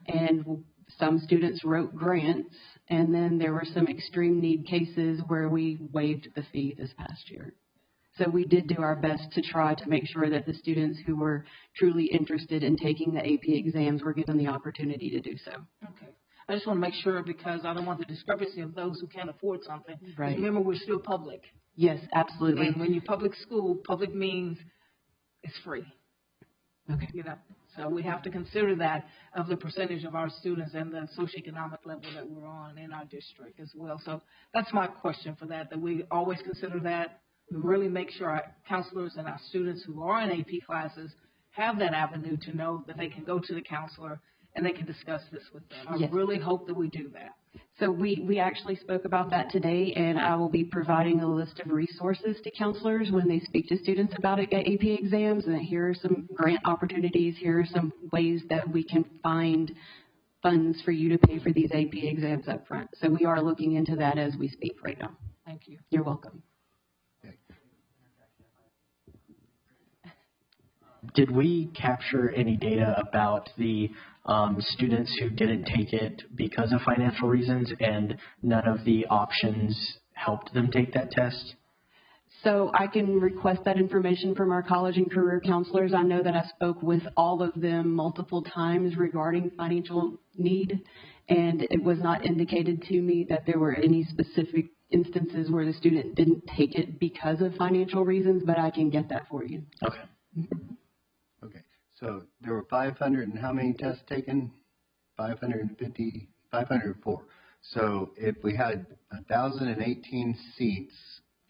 and some students wrote grants, and then there were some extreme need cases where we waived the fee this past year. So we did do our best to try to make sure that the students who were truly interested in taking the AP exams were given the opportunity to do so.
Okay. I just want to make sure, because I don't want the discrepancy of those who can't afford something.
Right.
Remember, we're still public.
Yes, absolutely.
And when you're public school, public means it's free.
Okay.
You know, so we have to consider that of the percentage of our students and the socioeconomic level that we're on in our district as well. So that's my question for that we always consider that. We really make sure our counselors and our students who are in AP classes have that avenue to know that they can go to the counselor and they can discuss this with them. I really hope that we do that.
So we actually spoke about that today, and I will be providing a list of resources to counselors when they speak to students about AP exams, and here are some grant opportunities, here are some ways that we can find funds for you to pay for these AP exams up front. So we are looking into that as we speak right now.
Thank you.
You're welcome.
Did we capture any data about the students who didn't take it because of financial reasons and none of the options helped them take that test?
So I can request that information from our college and career counselors. I know that I spoke with all of them multiple times regarding financial need, and it was not indicated to me that there were any specific instances where the student didn't take it because of financial reasons, but I can get that for you.
Okay.
Okay, so there were 500 and how many tests taken? 550, 504. So if we had 1,018 seats,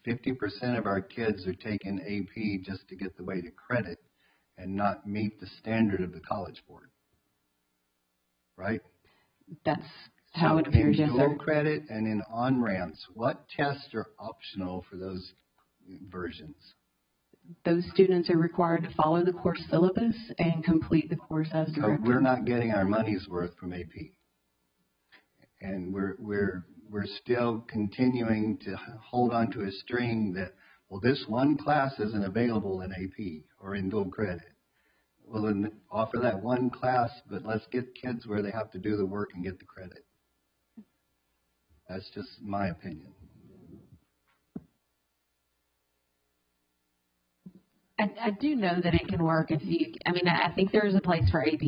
50% of our kids are taking AP just to get the weighted credit and not meet the standard of the College Board, right?
That's how it appears, yes, sir.
In dual credit and in on-ramps, what tests are optional for those versions?
Those students are required to follow the course syllabus and complete the course as directed.
So we're not getting our money's worth from AP, and we're still continuing to hold on to a string that, well, this one class isn't available in AP or in dual credit. Well, then offer that one class, but let's get kids where they have to do the work and get the credit. That's just my opinion.
I do know that it can work if you, I think there's a place for AP.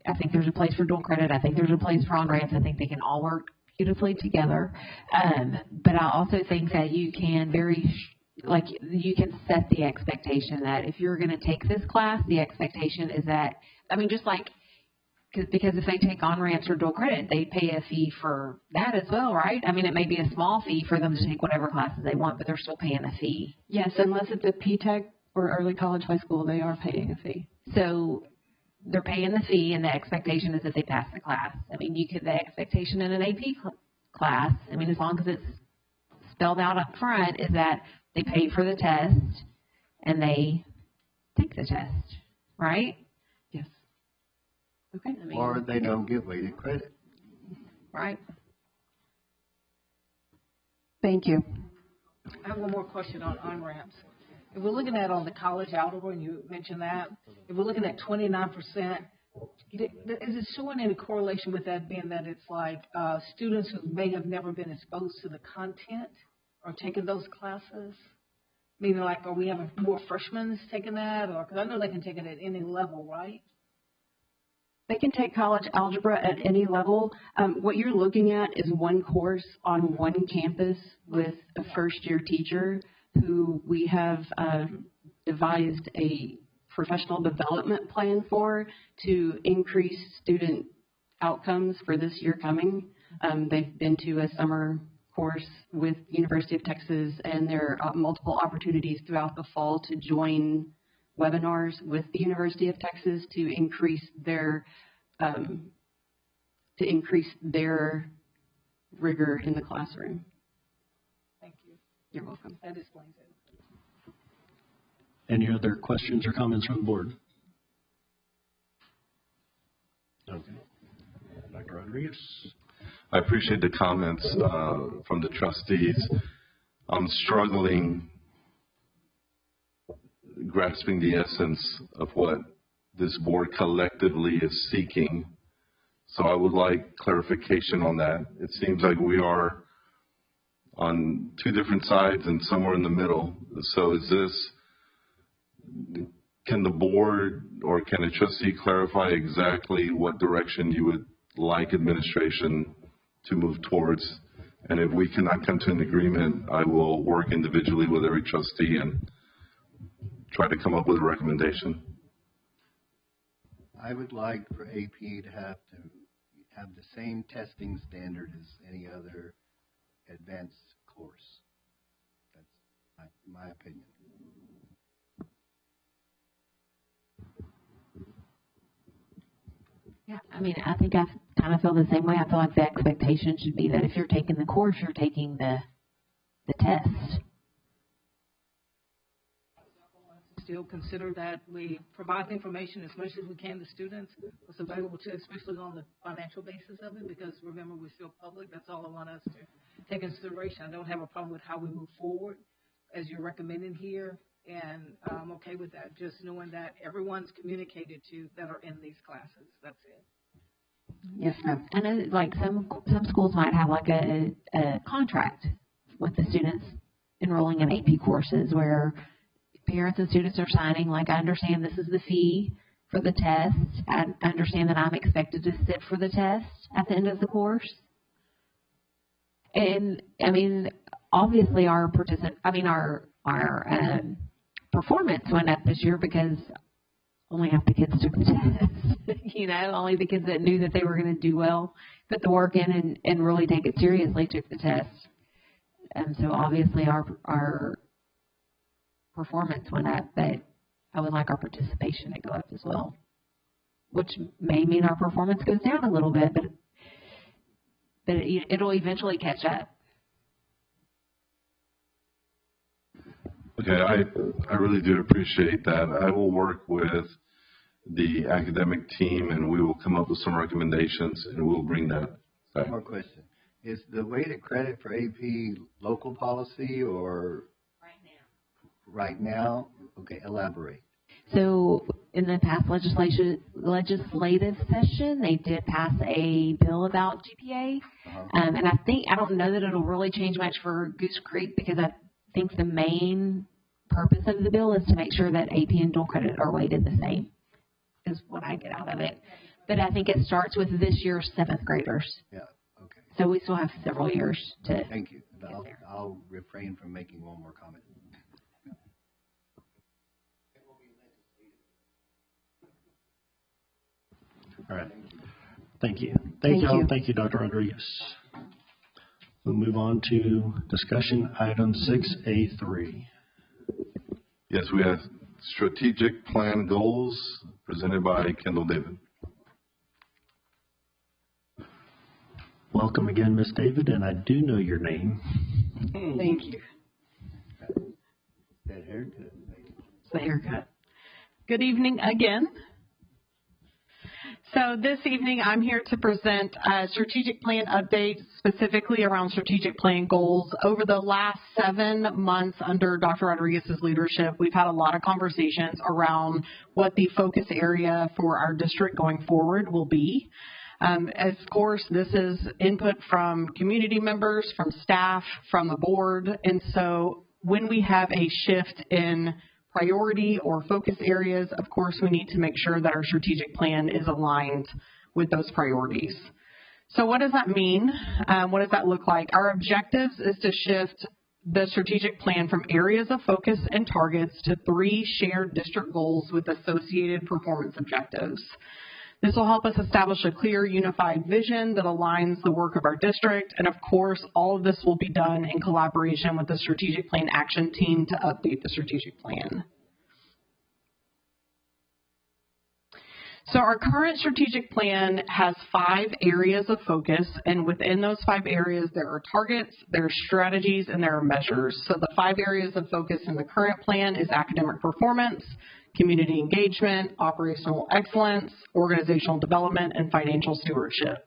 I think there's a place for dual credit. I think there's a place for on-ramps. I think they can all work beautifully together. But I also think that you can you can set the expectation that if you're going to take this class, the expectation is that, because if they take on-ramps or dual credit, they pay a fee for that as well, right? It may be a small fee for them to take whatever classes they want, but they're still paying a fee.
Yes, unless it's a PTEC or early college high school, they are paying a fee.
So they're paying the fee, and the expectation is that they pass the class. The expectation in an AP class, as long as it's spelled out up front, is that they pay for the test and they take the test, right?
Yes. Okay.
Or they don't get weighted credit.
Right.
Thank you.
I have one more question on on-ramps. If we're looking at on the college algebra, and you mentioned that, if we're looking at 29%, is it showing any correlation with that being that it's like students who may have never been exposed to the content or taken those classes? Meaning, are we having more freshmen taking that? Or because I know they can take it at any level, right?
They can take college algebra at any level. What you're looking at is one course on one campus with a first-year teacher who we have devised a professional development plan for to increase student outcomes for this year coming. They've been to a summer course with University of Texas, and there are multiple opportunities throughout the fall to join webinars with the University of Texas to increase their rigor in the classroom.
Thank you.
You're welcome.
That explains it.
Any other questions or comments from the board? Okay. Dr. Rodriguez?
I appreciate the comments from the trustees. I'm struggling grasping the essence of what this board collectively is seeking. So I would like clarification on that. It seems like we are on two different sides and somewhere in the middle. So is this, can the board or can a trustee clarify exactly what direction you would like administration to move towards? And if we cannot come to an agreement, I will work individually with every trustee and try to come up with a recommendation.
I would like for AP to have the same testing standard as any other advanced course. That's my opinion.
Yeah, I mean, I think I kind of feel the same way. I feel like the expectation should be that if you're taking the course, you're taking the test.
Still consider that we provide the information as much as we can to students, what's available to, especially on the financial basis of it, because remember, we're still public. That's all I want us to take into consideration. I don't have a problem with how we move forward as you're recommending here, and I'm okay with that, just knowing that everyone's communicated to that are in these classes. That's it.
Yes, ma'am. I know, like some schools might have like a contract with the students enrolling in AP courses where parents and students are signing, like, I understand this is the fee for the test. I understand that I'm expected to sit for the test at the end of the course. And I mean, obviously our performance went up this year because only half the kids took the test. You know, only the kids that knew that they were going to do well, put the work in and really take it seriously took the test. And so obviously our performance went up, but I would like our participation to go up as well, which may mean our performance goes down a little bit, but it'll eventually catch up.
Okay, I really do appreciate that. I will work with the academic team and we will come up with some recommendations and we'll bring that back.
One more question. Is the weighted credit for AP local policy or right now? Okay, elaborate.
So in the past legislative session, they did pass a bill about GPA. And I don't know that it'll really change much for Goose Creek because I think the main purpose of the bill is to make sure that AP and dual credit are weighted the same, is what I get out of it. But I think it starts with this year's 7th graders.
Yeah, okay.
So we still have several years to.
Thank you. I'll refrain from making one more comment.
All right. Thank you. Thank you. Thank you, Dr. Rodriguez. We'll move on to discussion item 6A3.
Yes, we have strategic plan goals presented by Kendall David.
Welcome again, Ms. David, and I do know your name.
Thank you.
That haircut.
It's the haircut. Good evening again. So this evening, I'm here to present a strategic plan update specifically around strategic plan goals. Over the last 7 months under Dr. Rodriguez's leadership, we've had a lot of conversations around what the focus area for our district going forward will be. Of course, this is input from community members, from staff, from the board. And so when we have a shift in priority or focus areas, of course, we need to make sure that our strategic plan is aligned with those priorities. So what does that mean? What does that look like? Our objectives is to shift the strategic plan from areas of focus and targets to 3 shared district goals with associated performance objectives. This will help us establish a clear, unified vision that aligns the work of our district. And of course, all of this will be done in collaboration with the strategic plan action team to update the strategic plan. So our current strategic plan has 5 areas of focus, and within those 5 areas there are targets, there are strategies, and there are measures. So the 5 areas of focus in the current plan is academic performance, community engagement, operational excellence, organizational development, and financial stewardship.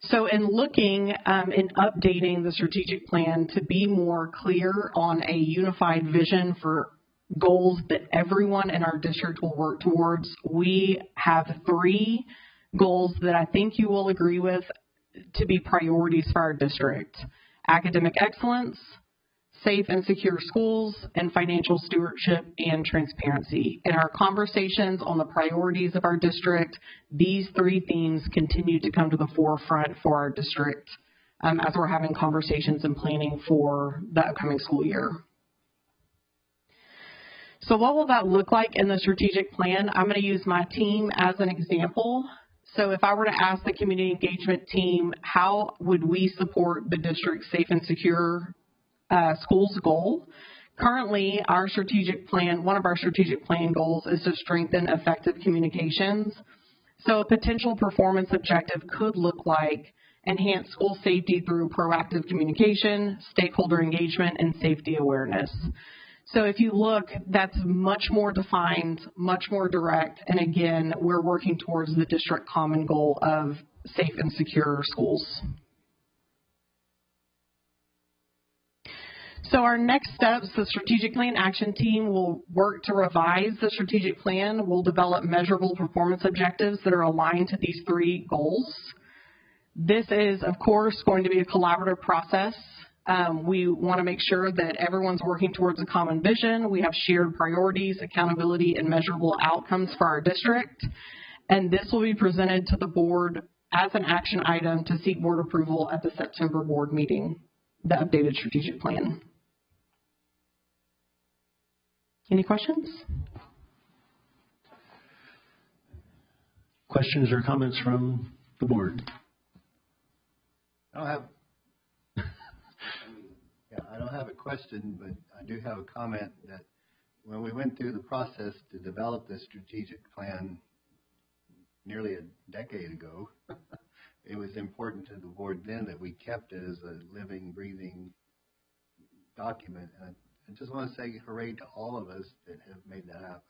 So in looking and updating the strategic plan to be more clear on a unified vision for goals that everyone in our district will work towards, we have 3 goals that I think you will agree with to be priorities for our district: academic excellence, safe and secure schools, and financial stewardship and transparency. In our conversations on the priorities of our district, these 3 themes continue to come to the forefront for our district as we're having conversations and planning for the upcoming school year. So what will that look like in the strategic plan? I'm going to use my team as an example. So if I were to ask the community engagement team, how would we support the district's safe and secure schools goal? Currently, our strategic plan, one of our strategic plan goals is to strengthen effective communications. So a potential performance objective could look like enhance school safety through proactive communication, stakeholder engagement, and safety awareness. So if you look, that's much more defined, much more direct, and again, we're working towards the district common goal of safe and secure schools. So our next steps, the strategic plan action team will work to revise the strategic plan. We'll develop measurable performance objectives that are aligned to these 3 goals. This is, of course, going to be a collaborative process. We want to make sure that everyone's working towards a common vision. We have shared priorities, accountability, and measurable outcomes for our district. And this will be presented to the board as an action item to seek board approval at the September board meeting, the updated strategic plan. Any questions?
Questions or comments from the board?
I don't have a question, but I do have a comment that when we went through the process to develop this strategic plan nearly a decade ago, it was important to the board then that we kept it as a living, breathing document. And I just want to say hooray to all of us that have made that happen.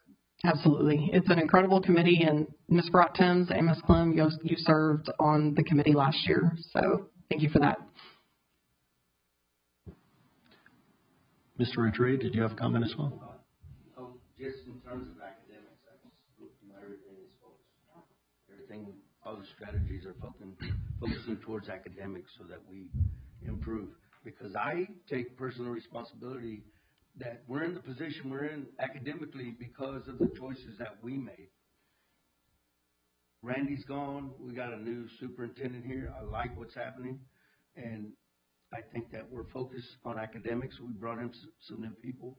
Absolutely. It's an incredible committee, and Ms. Brott-Timms and Ms. Clem, you served on the committee last year, so thank you for that.
Mr. Renteria, did you have a comment as well?
Just in terms of academics, I just everything is focused. Everything, all the strategies are focusing towards academics so that we improve. Because I take personal responsibility that we're in the position we're in academically because of the choices that we made. Randy's gone. We got a new superintendent here. I like what's happening. And I think that we're focused on academics. We brought in some new people,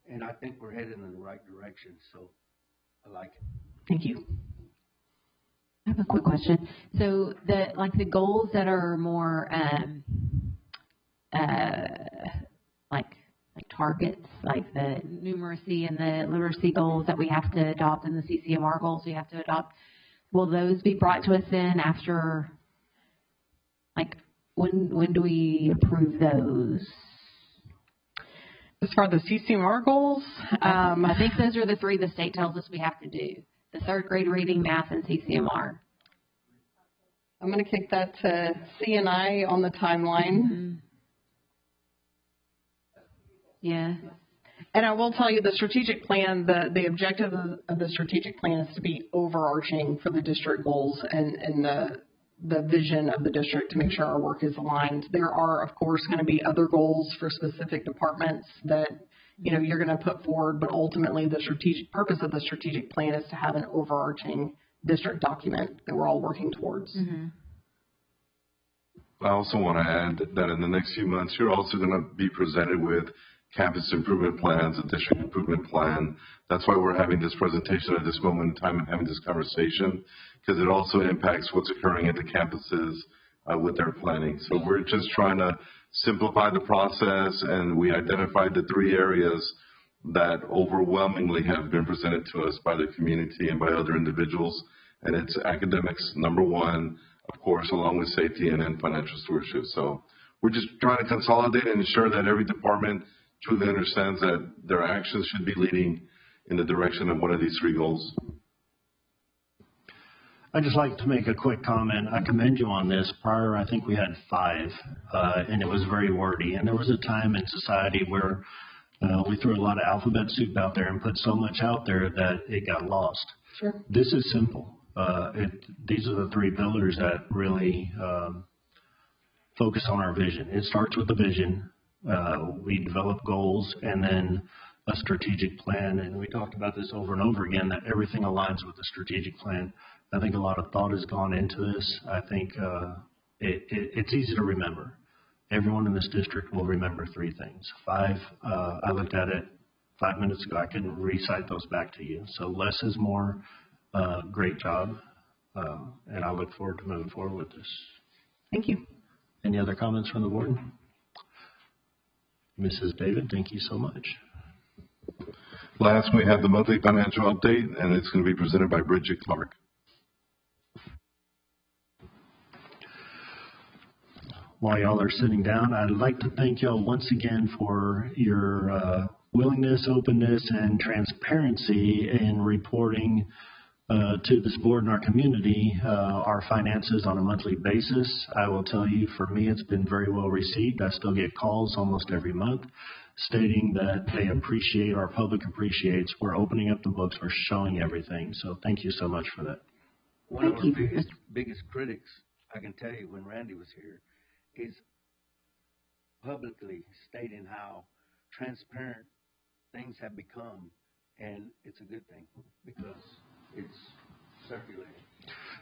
and I think we're headed in the right direction. So I like it.
Thank you.
I have a quick question. So the goals that are more like targets, like the numeracy and the literacy goals that we have to adopt and the CCMR goals we have to adopt, will those be brought to us in after, like, when do we approve those?
As far as the CCMR goals,
I think those are the 3 the state tells us we have to do: the 3rd grade reading, math, and CCMR.
I'm going to kick that to C&I on the timeline.
Mm-hmm. Yeah.
And I will tell you, the strategic plan, the objective of the strategic plan is to be overarching for the district goals and the vision of the district to make sure our work is aligned. There are, of course, going to be other goals for specific departments that you're going to put forward, but ultimately the strategic purpose of the strategic plan is to have an overarching district document that we're all working towards.
Mm-hmm.
I also want to add that in the next few months, you're also going to be presented with campus improvement plans, a district improvement plan. That's why we're having this presentation at this moment in time and having this conversation, because it also impacts what's occurring at the campuses with their planning. So we're just trying to simplify the process, and we identified the 3 areas that overwhelmingly have been presented to us by the community and by other individuals. And it's academics, number one, of course, along with safety and then financial stewardship. So we're just trying to consolidate and ensure that every department truly understands that their actions should be leading in the direction of one of these three goals.
I'd just like to make a quick comment. I commend you on this. Prior, I think we had 5, and it was very wordy. And there was a time in society where we threw a lot of alphabet soup out there and put so much out there that it got lost.
Sure.
This is simple. These are the 3 pillars that really focus on our vision. It starts with the vision. We develop goals and then a strategic plan. And we talked about this over and over again, that everything aligns with the strategic plan. I think a lot of thought has gone into this. I think it's easy to remember. Everyone in this district will remember 3 things. 5, I looked at it 5 minutes ago. I couldn't recite those back to you. So less is more. Great job. And I look forward to moving forward with this.
Thank you.
Any other comments from the board? Mrs. David, thank you so much.
Last, we have the monthly financial update, and it's going to be presented by Bridget Clark.
While y'all are sitting down, I'd like to thank y'all once again for your willingness, openness, and transparency in reporting to this board and our community our finances on a monthly basis. I will tell you, for me, it's been very well received. I still get calls almost every month stating that they appreciate, our public appreciates, we're opening up the books, we're showing everything. So thank you so much for that.
One of our biggest critics, I can tell you, when Randy was here, is publicly stating how transparent things have become, and it's a good thing because it's circulating.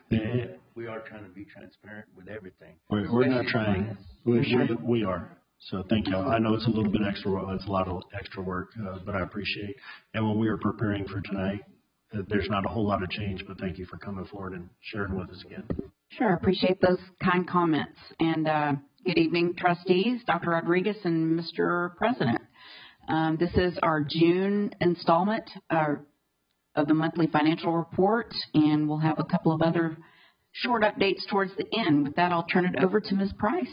Yeah.
We are trying to be transparent with everything.
We're not trying. We are. So thank you. I know it's a little bit extra work. It's a lot of extra work, but I appreciate. And when we were preparing for tonight, there's not a whole lot of change, but thank you for coming forward and sharing with us again.
Sure, appreciate those kind comments. And good evening, trustees, Dr. Rodriguez and Mr. President. This is our June installment of the monthly financial report, and we'll have a couple of other short updates towards the end. With that, I'll turn it over to Ms. Price.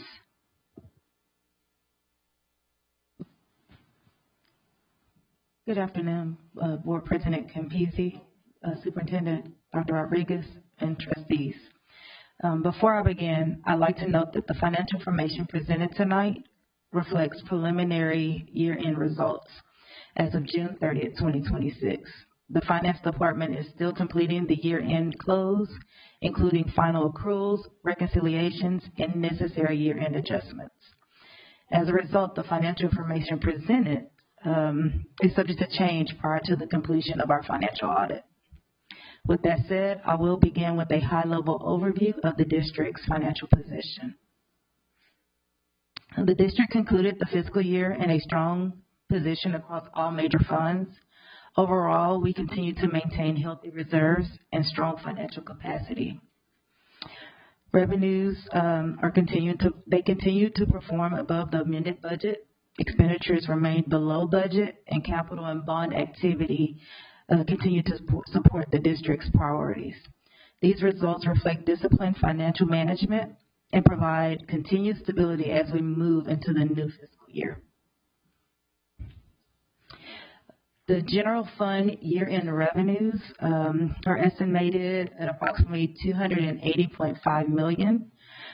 Good afternoon, Board President Campisi, Superintendent Dr. Rodriguez, and trustees. Before I begin, I'd like to note that the financial information presented tonight reflects preliminary year-end results as of June 30th, 2026. The Finance Department is still completing the year-end close, including final accruals, reconciliations, and necessary year-end adjustments. As a result, the financial information presented is subject to change prior to the completion of our financial audit. With that said, I will begin with a high-level overview of the district's financial position. The district concluded the fiscal year in a strong position across all major funds. Overall, we continue to maintain healthy reserves and strong financial capacity. Revenues continue to perform above the amended budget. Expenditures remain below budget, and capital and bond activity continue to support the district's priorities. These results reflect disciplined financial management and provide continued stability as we move into the new fiscal year. The general fund year-end revenues are estimated at approximately $280.5 million,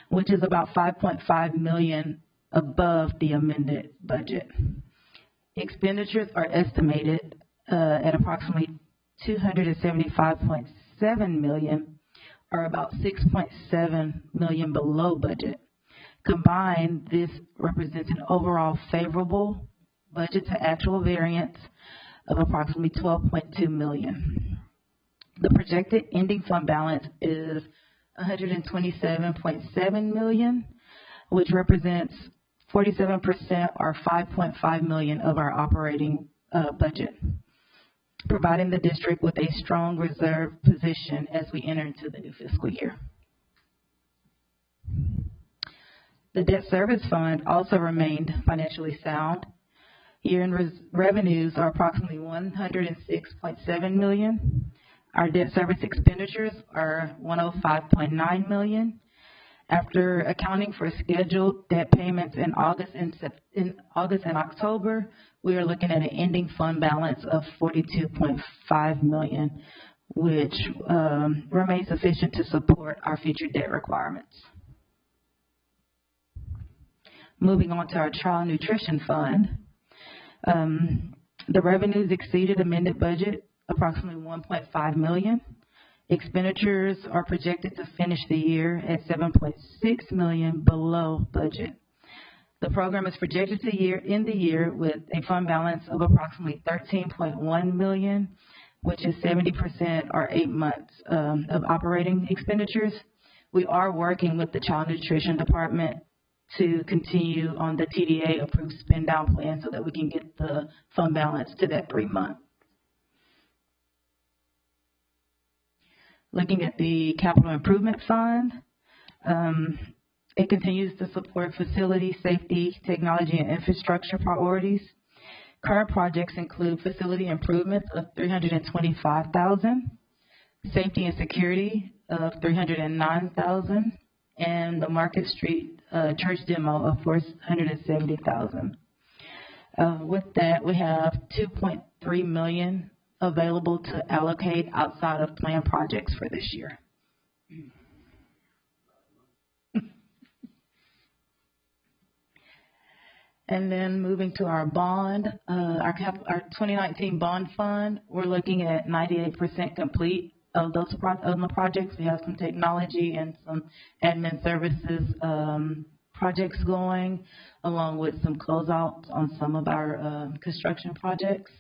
which is about $5.5 million above the amended budget. Expenditures are estimated at approximately $275.7 million, or about $6.7 million below budget. Combined, this represents an overall favorable budget to actual variance of approximately $12.2 million. The projected ending fund balance is $127.7 million, which represents 47% or $5.5 million of our operating budget, providing the district with a strong reserve position as we enter into the new fiscal year. The debt service fund also remained financially sound. Year-end revenues are approximately $106.7 million. Our debt service expenditures are $105.9 million. After accounting for scheduled debt payments in August and October, we are looking at an ending fund balance of $42.5 million, which remains sufficient to support our future debt requirements. Moving on to our child nutrition fund. The revenues exceeded amended budget approximately $1.5 million. Expenditures are projected to finish the year at $7.6 million below budget. The program is projected to end the year with a fund balance of approximately $13.1 million, which is 70% or 8 months of operating expenditures. We are working with the Child Nutrition Department to continue on the TDA approved spend down plan so that we can get the fund balance to that 3 month. Looking at the capital improvement fund, it continues to support facility, safety, technology, and infrastructure priorities. Current projects include facility improvements of $325,000, safety and security of $309,000, and the Market Street church demo of $470,000. With that, we have $2.3 million available to allocate outside of planned projects for this year. And then moving to our bond, our 2019 bond fund, we're looking at 98% complete of those projects. We have some technology and some admin services projects going, along with some closeouts on some of our construction projects.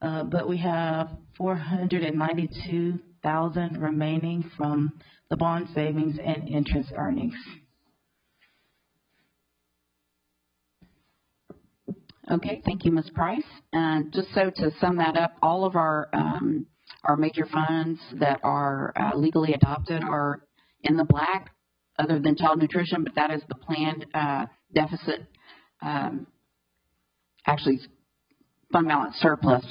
But we have $492,000 remaining from the bond savings and interest earnings.
Okay, thank you, Ms. Price. Just so to sum that up, all of our major funds that are legally adopted are in the black, other than child nutrition, but that is the planned deficit, actually fund balance surplus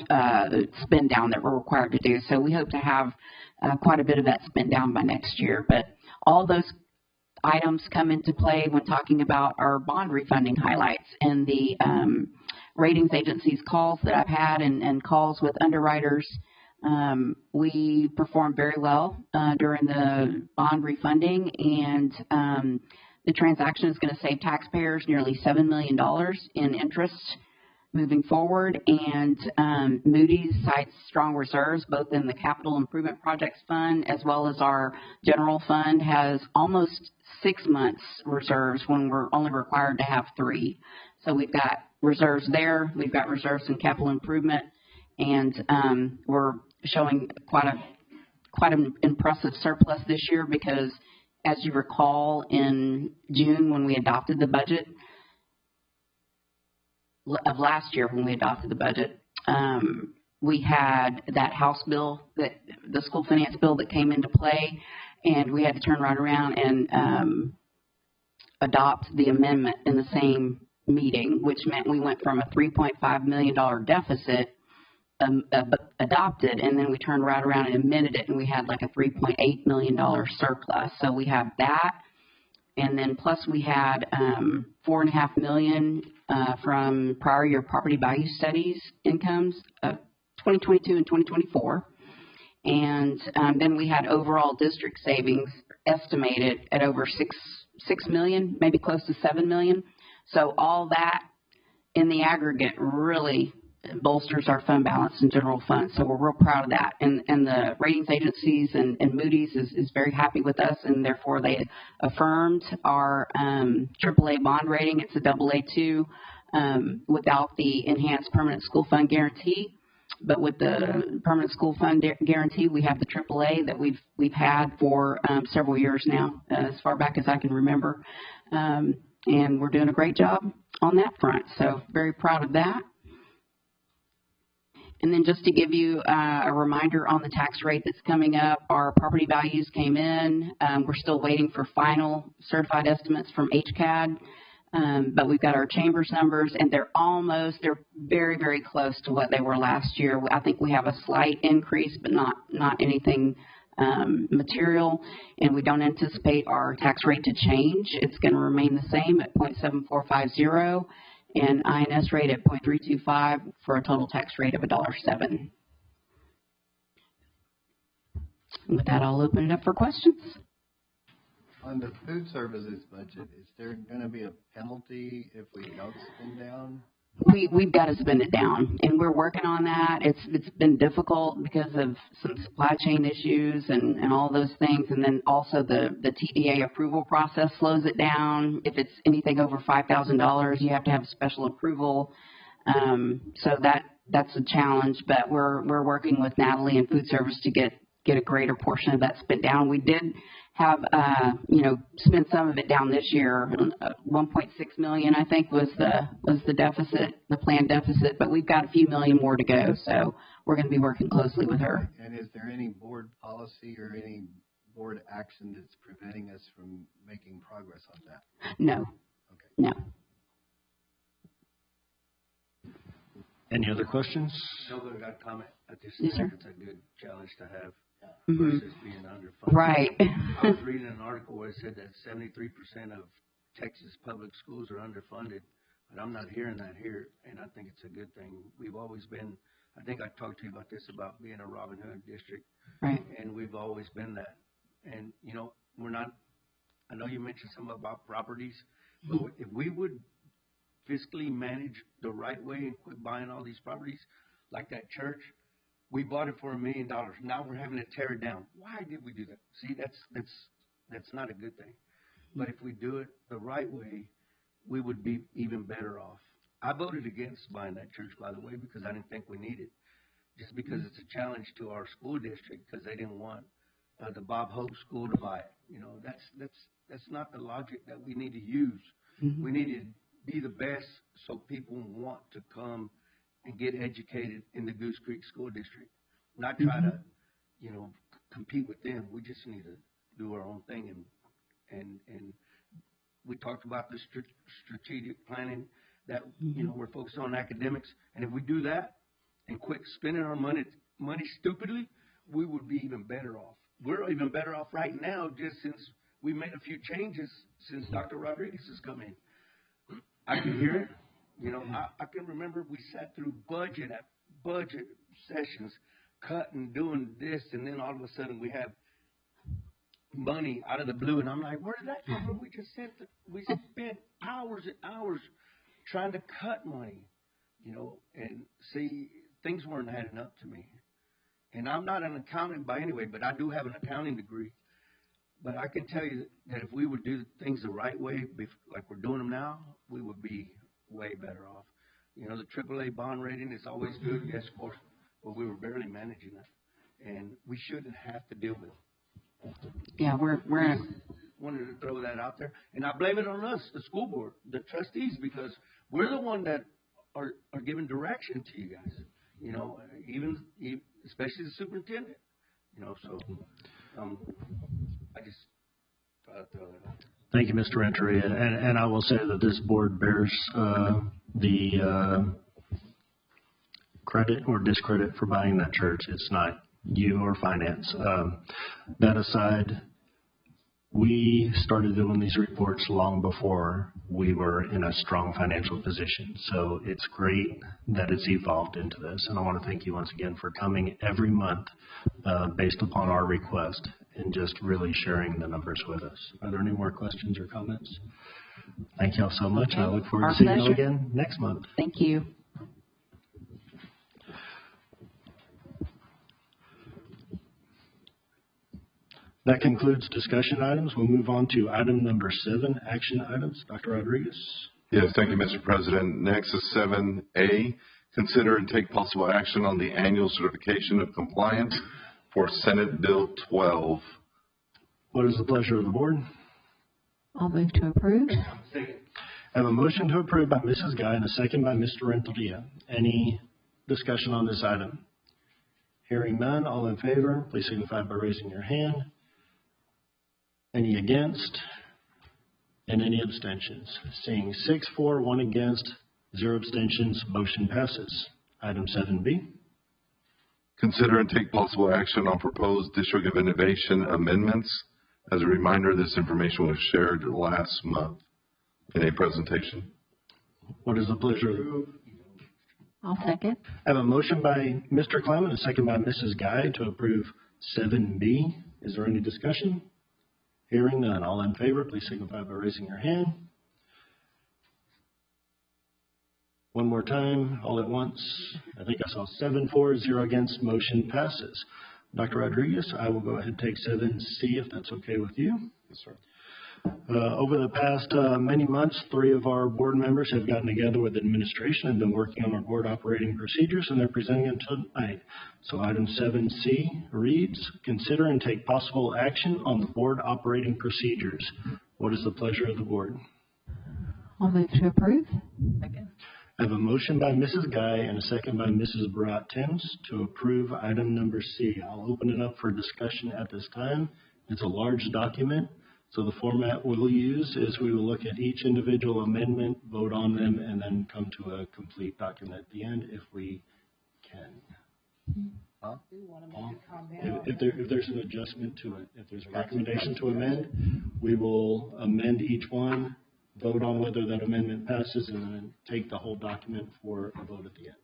spend down that we're required to do. So we hope to have quite a bit of that spend down by next year. But all those items come into play when talking about our bond refunding highlights and the ratings agencies calls that I've had and calls with underwriters. We performed very well during the bond refunding, and the transaction is going to save taxpayers nearly $7 million in interest moving forward. And Moody's cites strong reserves both in the capital improvement projects fund as well as our general fund has almost 6 months reserves when we're only required to have 3. So we've got reserves there. We've got reserves in capital improvement, and we're showing quite an impressive surplus this year because, as you recall, in June when we adopted the budget of last year, when we adopted the budget, we had that House bill, that the school finance bill that came into play, and we had to turn right around and adopt the amendment in the same meeting, which meant we went from a $3.5 million deficit adopted, and then we turned right around and amended it, and we had like a $3.8 million surplus. So we have that, and then plus we had $4.5 million from prior year property value studies incomes of 2022 and 2024. And then we had overall district savings estimated at over six million, maybe close to 7 million. So all that in the aggregate really bolsters our fund balance and general fund. So we're real proud of that. And the ratings agencies and Moody's is very happy with us, and therefore they affirmed our AAA bond rating. It's a AA2 without the enhanced permanent school fund guarantee. But with the permanent school fund guarantee, we have the AAA that we've had for several years now, as far back as I can remember. And we're doing a great job on that front. So very proud of that. And then just to give you a reminder on the tax rate that's coming up, our property values came in. We're still waiting for final certified estimates from HCAD. But we've got our chambers numbers, and they're very, very close to what they were last year. I think we have a slight increase, but not anything material, and we don't anticipate our tax rate to change. It's going to remain the same at 0.7450 and INS rate at 0.325 for a total tax rate of $1.07. With that, I'll open it up for questions.
On the food services budget, is there going to be a penalty if we don't spend down?
We've got to spend it down, and we're working on that. It's been difficult because of some supply chain issues and all those things, and then also the TDA approval process slows it down. If it's anything over $5,000, you have to have special approval. So that's a challenge, but we're working with Natalie and food service to get a greater portion of that spent down. We did have, spend some of it down this year. 1.6 million, I think, was the deficit, the planned deficit, but we've got a few million more to go, so we're going to be working closely with her.
And is there any board policy or any board action that's preventing us from making progress on that?
No.
Okay.
No.
Any other questions?
Nobody got a comment. I just
Yes,
think
sir.
it's a good challenge to have
Mm-hmm.
versus being underfunded.
Right.
I was reading an article where it said that 73% of Texas public schools are underfunded, but I'm not hearing that here, and I think it's a good thing. We've always been, I think I talked to you about this, about being a Robin Hood district,
right?
And we've always been that. And, we're not, I know you mentioned something about properties, but if we would fiscally manage the right way and quit buying all these properties, like that church, we bought it for $1 million. Now we're having to tear it down. Why did we do that? See, that's not a good thing. But if we do it the right way, we would be even better off. I voted against buying that church, by the way, because I didn't think we needed it. Just because it's a challenge to our school district, because they didn't want the Bob Hope School to buy it. That's not the logic that we need to use.
Mm-hmm.
We need to be the best so people want to come and get educated in the Goose Creek School District. Not try to, compete with them. We just need to do our own thing. And we talked about the strategic planning that, we're focused on academics. And if we do that and quit spending our money stupidly, we would be even better off. We're even better off right now just since we made a few changes since Dr. Rodriguez has come in. I can hear it. I can remember we sat through budget sessions, cutting, doing this, and then all of a sudden we have money out of the blue, and I'm like, where did that come from? We spent hours and hours trying to cut money, and see, things weren't adding up to me. And I'm not an accountant by any way, but I do have an accounting degree. But I can tell you that if we would do things the right way, like we're doing them now, we would be way better off. The AAA bond rating is always good, yes, of course, but we were barely managing that, and we shouldn't have to deal with it.
Yeah, we're
wanted to throw that out there, and I blame it on us, the school board, the trustees, because we're the one that are giving direction to you guys. Even especially the superintendent. So I just thought I'd throw that out there.
Thank you, Mr. Renteria. And I will say that this board bears the credit or discredit for buying that church. It's not you or finance. That aside, we started doing these reports long before we were in a strong financial position. So it's great that it's evolved into this. And I want to thank you once again for coming every month based upon our request and just really sharing the numbers with us. Are there any more questions or comments? Thank you all so much. I look forward to seeing you again next month.
Thank you.
That concludes discussion items. We'll move on to item number 7, action items. Dr. Rodriguez.
Yes, thank you, Mr. President. Next is 7A, consider and take possible action on the annual certification of compliance for Senate Bill 12.
What is the pleasure of the board?
I'll move to approve.
I have a motion to approve by Mrs. Guy and a second by Mr. Renteria. Any discussion on this item? Hearing none, all in favor, please signify by raising your hand. Any against? And any abstentions? Seeing 6 for, 1 against, 0 abstentions, motion passes. Item 7B.
Consider and take possible action on proposed District of Innovation amendments. As a reminder, this information was shared last month in a presentation.
What is the pleasure?
I'll second.
I have a motion by Mr. Clem and a second by Mrs. Guy to approve 7B. Is there any discussion? Hearing none. All in favor, please signify by raising your hand. One more time, all at once. I think I saw 7 for, 0 against. Motion passes. Dr. Rodriguez, I will go ahead and take 7C if that's okay with you.
Yes, sir.
Over the past many months, 3 of our board members have gotten together with administration and been working on our board operating procedures, and they're presenting them tonight. So item 7C reads, consider and take possible action on the board operating procedures. What is the pleasure of the board?
I'll move to approve.
Second.
I have a motion by Mrs. Guy and a second by Mrs. Barat-Timms to approve item number C. I'll open it up for discussion at this time. It's a large document, so the format we'll use is we will look at each individual amendment, vote on them, and then come to a complete document at the end if we can. If there's an adjustment to it, if there's a recommendation to amend, we will amend each one, vote on whether that amendment passes, and then take the whole document for a vote at the end.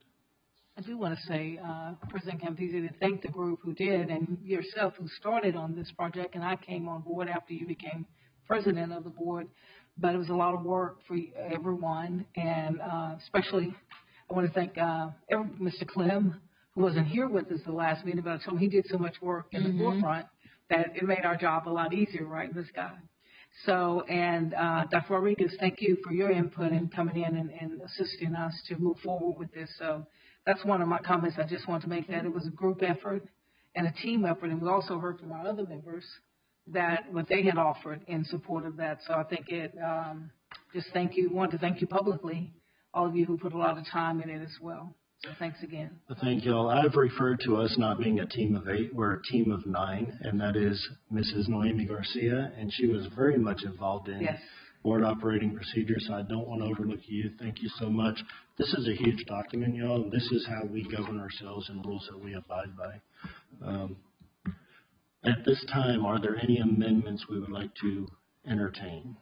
I do want to say, President Campisi, to thank the group who did and yourself who started on this project, and I came on board after you became president of the board, but it was a lot of work for everyone, and especially I want to thank Mr. Clem, who wasn't here with us the last meeting, but I told him he did so much work in the forefront that it made our job a lot easier, right, Ms. Guy? So, and Dr. Rodriguez, thank you for your input in coming in and assisting us to move forward with this. So that's one of my comments. I just want to make that it was a group effort and a team effort, and we also heard from our other members that what they had offered in support of that. So I think it, just thank you, want to thank you publicly, all of you who put a lot of time in it as well. So thanks again.
Thank you all. I've referred to us not being a team of 8, we're a team of 9, and that is Mrs. Noemi Garcia, and she was very much involved in board operating procedures, so I don't want to overlook you. Thank you so much. This is a huge document, y'all, and this is how we govern ourselves and rules that we abide by. At this time, are there any amendments we would like to entertain?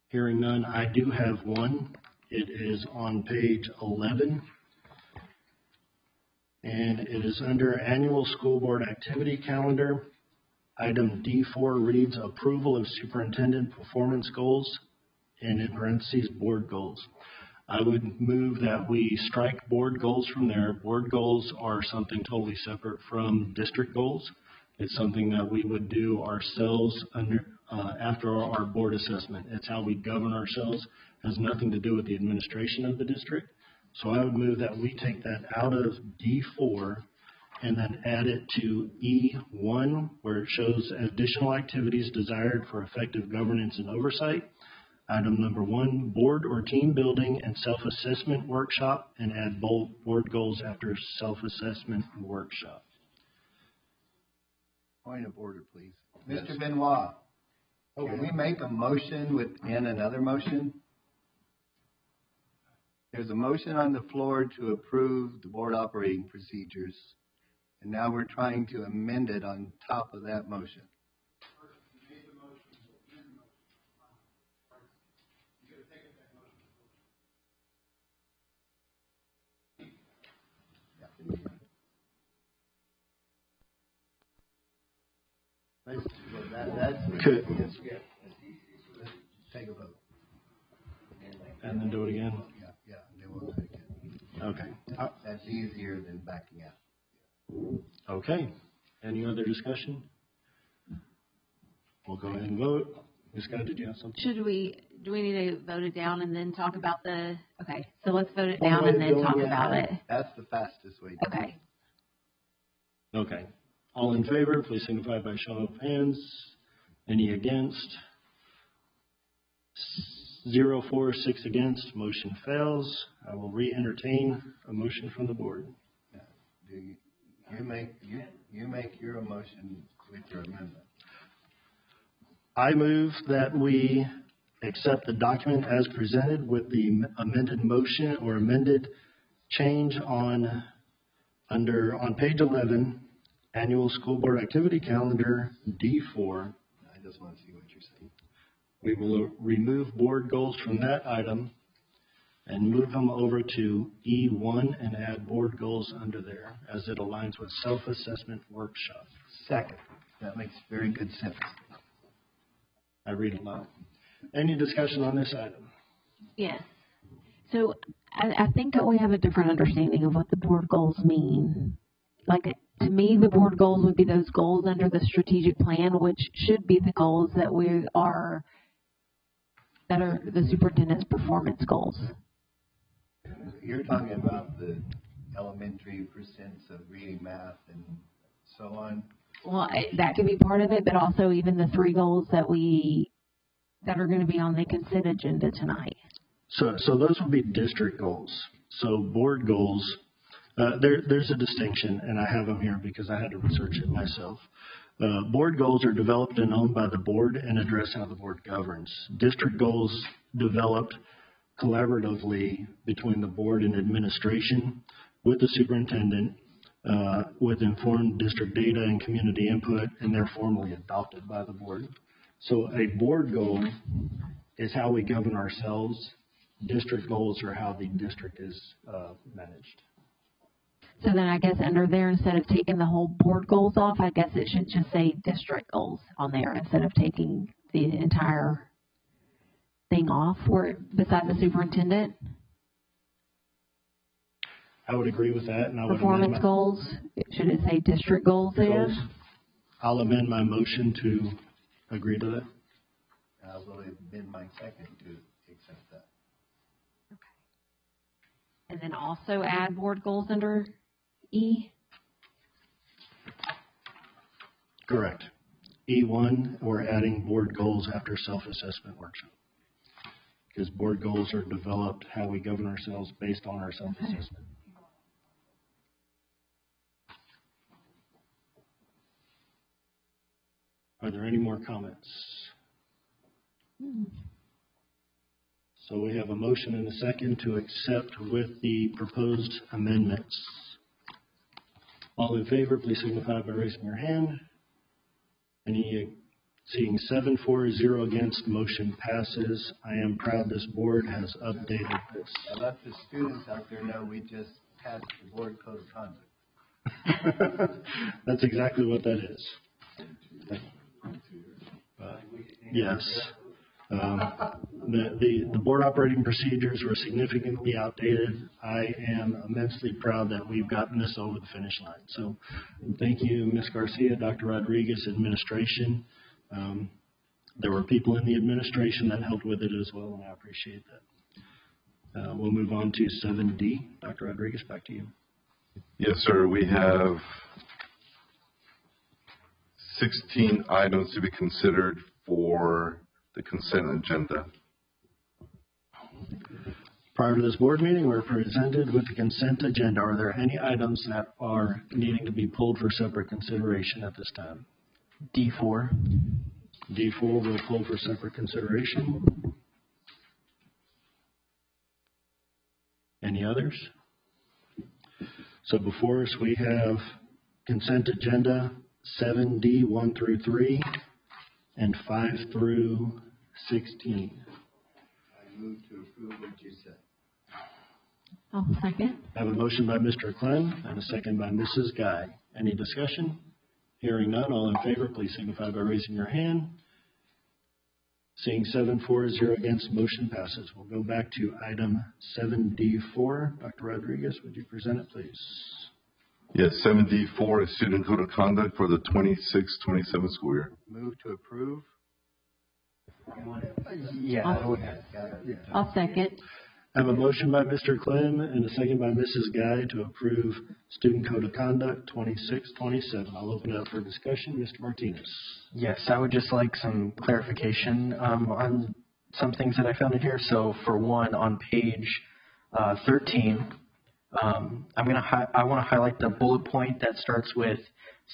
Hearing none, I do have one. It is on page 11, and it is under Annual School Board Activity Calendar. Item D4 reads Approval of Superintendent Performance Goals, and in parentheses, Board Goals. I would move that we strike board goals from there. Board goals are something totally separate from district goals. It's something that we would do ourselves after our board assessment. It's how we govern ourselves. It has nothing to do with the administration of the district. So I would move that we take that out of D4 and then add it to E1, where it shows additional activities desired for effective governance and oversight. Item number 1, board or team building and self-assessment workshop, and add board goals after self-assessment workshop.
Point of order, please. Mr. Benoit, can we make a motion within another motion? There's a motion on the floor to approve the board operating procedures, and now we're trying to amend it on top of that motion. Take a vote.
And then do it again?
Yeah, and then we'll do it again.
Okay.
That's easier than backing out.
Okay. Any other discussion? We'll go ahead and vote. Ms. Scott, did you have something?
Do we need to vote it down and then talk about the, okay, so let's vote it down and then talk about it.
That's the fastest way.
Okay.
Okay. All in favor, please signify by show of hands. Any against? 0 for, 6 against. Motion fails. I will re-entertain a motion from the board.
You make your motion with your amendment.
I move that we accept the document as presented with the amended motion or amended change on page 11, Annual School Board Activity Calendar, D4.
I just want to see what you're saying.
We will remove board goals from that item and move them over to E1 and add board goals under there as it aligns with self-assessment workshop.
Second. That makes very good sense.
I read a lot. Any discussion on this item?
Yes. So I think that we have a different understanding of what the board goals mean. Like, to me, the board goals would be those goals under the strategic plan, which should be the goals that are the superintendent's performance goals.
You're talking about the elementary percents of reading, math, and so on.
Well, that could be part of it, but also even the 3 goals that are going to be on the consent agenda tonight.
So those would be district goals. So board goals, there's a distinction, and I have them here because I had to research it myself. Board goals are developed and owned by the board and address how the board governs. District goals developed collaboratively between the board and administration with the superintendent, with informed district data and community input, and they're formally adopted by the board. So a board goal is how we govern ourselves. District goals are how the district is managed.
So then I guess under there, instead of taking the whole board goals off, I guess it should just say district goals on there instead of taking the entire thing off besides the superintendent.
I would agree with that. And I would
performance goals, should it say district goals there?
Goals. I'll amend my motion to agree to that.
I will amend my second to accept that.
And then also add board goals under E?
Correct. E1, we're adding board goals after self-assessment workshop. Because board goals are developed how we govern ourselves based on our self-assessment. Are there any more comments? So we have a motion and a second to accept with the proposed amendments. All in favor, please signify by raising your hand. Seeing 7-4-0 against, motion passes. I am proud this board has updated this.
I let the students out there know we just passed the board code of conduct.
That's exactly what that is. Yes. The board operating procedures were significantly outdated. I am immensely proud that we've gotten this over the finish line. So thank you, Ms. Garcia, Dr. Rodriguez, administration. There were people in the administration that helped with it as well, and I appreciate that. We'll move on to 7D. Dr. Rodriguez, back to you.
Yes, sir. We have 16 items to be considered for the consent agenda.
Prior to this board meeting, we're presented with the consent agenda. Are there any items that are needing to be pulled for separate consideration at this time?
D4.
D4 will pull for separate consideration. Any others? So before us, we have consent agenda 7D 1 through 3 and 5 through 16.
I move to approve what you said.
I'll second.
I have a motion by Mr. Clem and a second by Mrs. Guy. Any discussion? Hearing none, all in favor, please signify by raising your hand. Seeing 7-4-0 against, motion passes. We'll go back to item 7D4. Dr. Rodriguez, would you present it, please?
Yes, 7D4 is student code of conduct for the 26-27 school year.
Move to approve.
I'll second.
I have a motion by Mr. Clem and a second by Mrs. Guy to approve student code of conduct 26-27. I'll open it up for discussion. Mr. Martinez.
Yes, I would just like some clarification on some things that I found in here. So for one, on page 13, I want to highlight the bullet point that starts with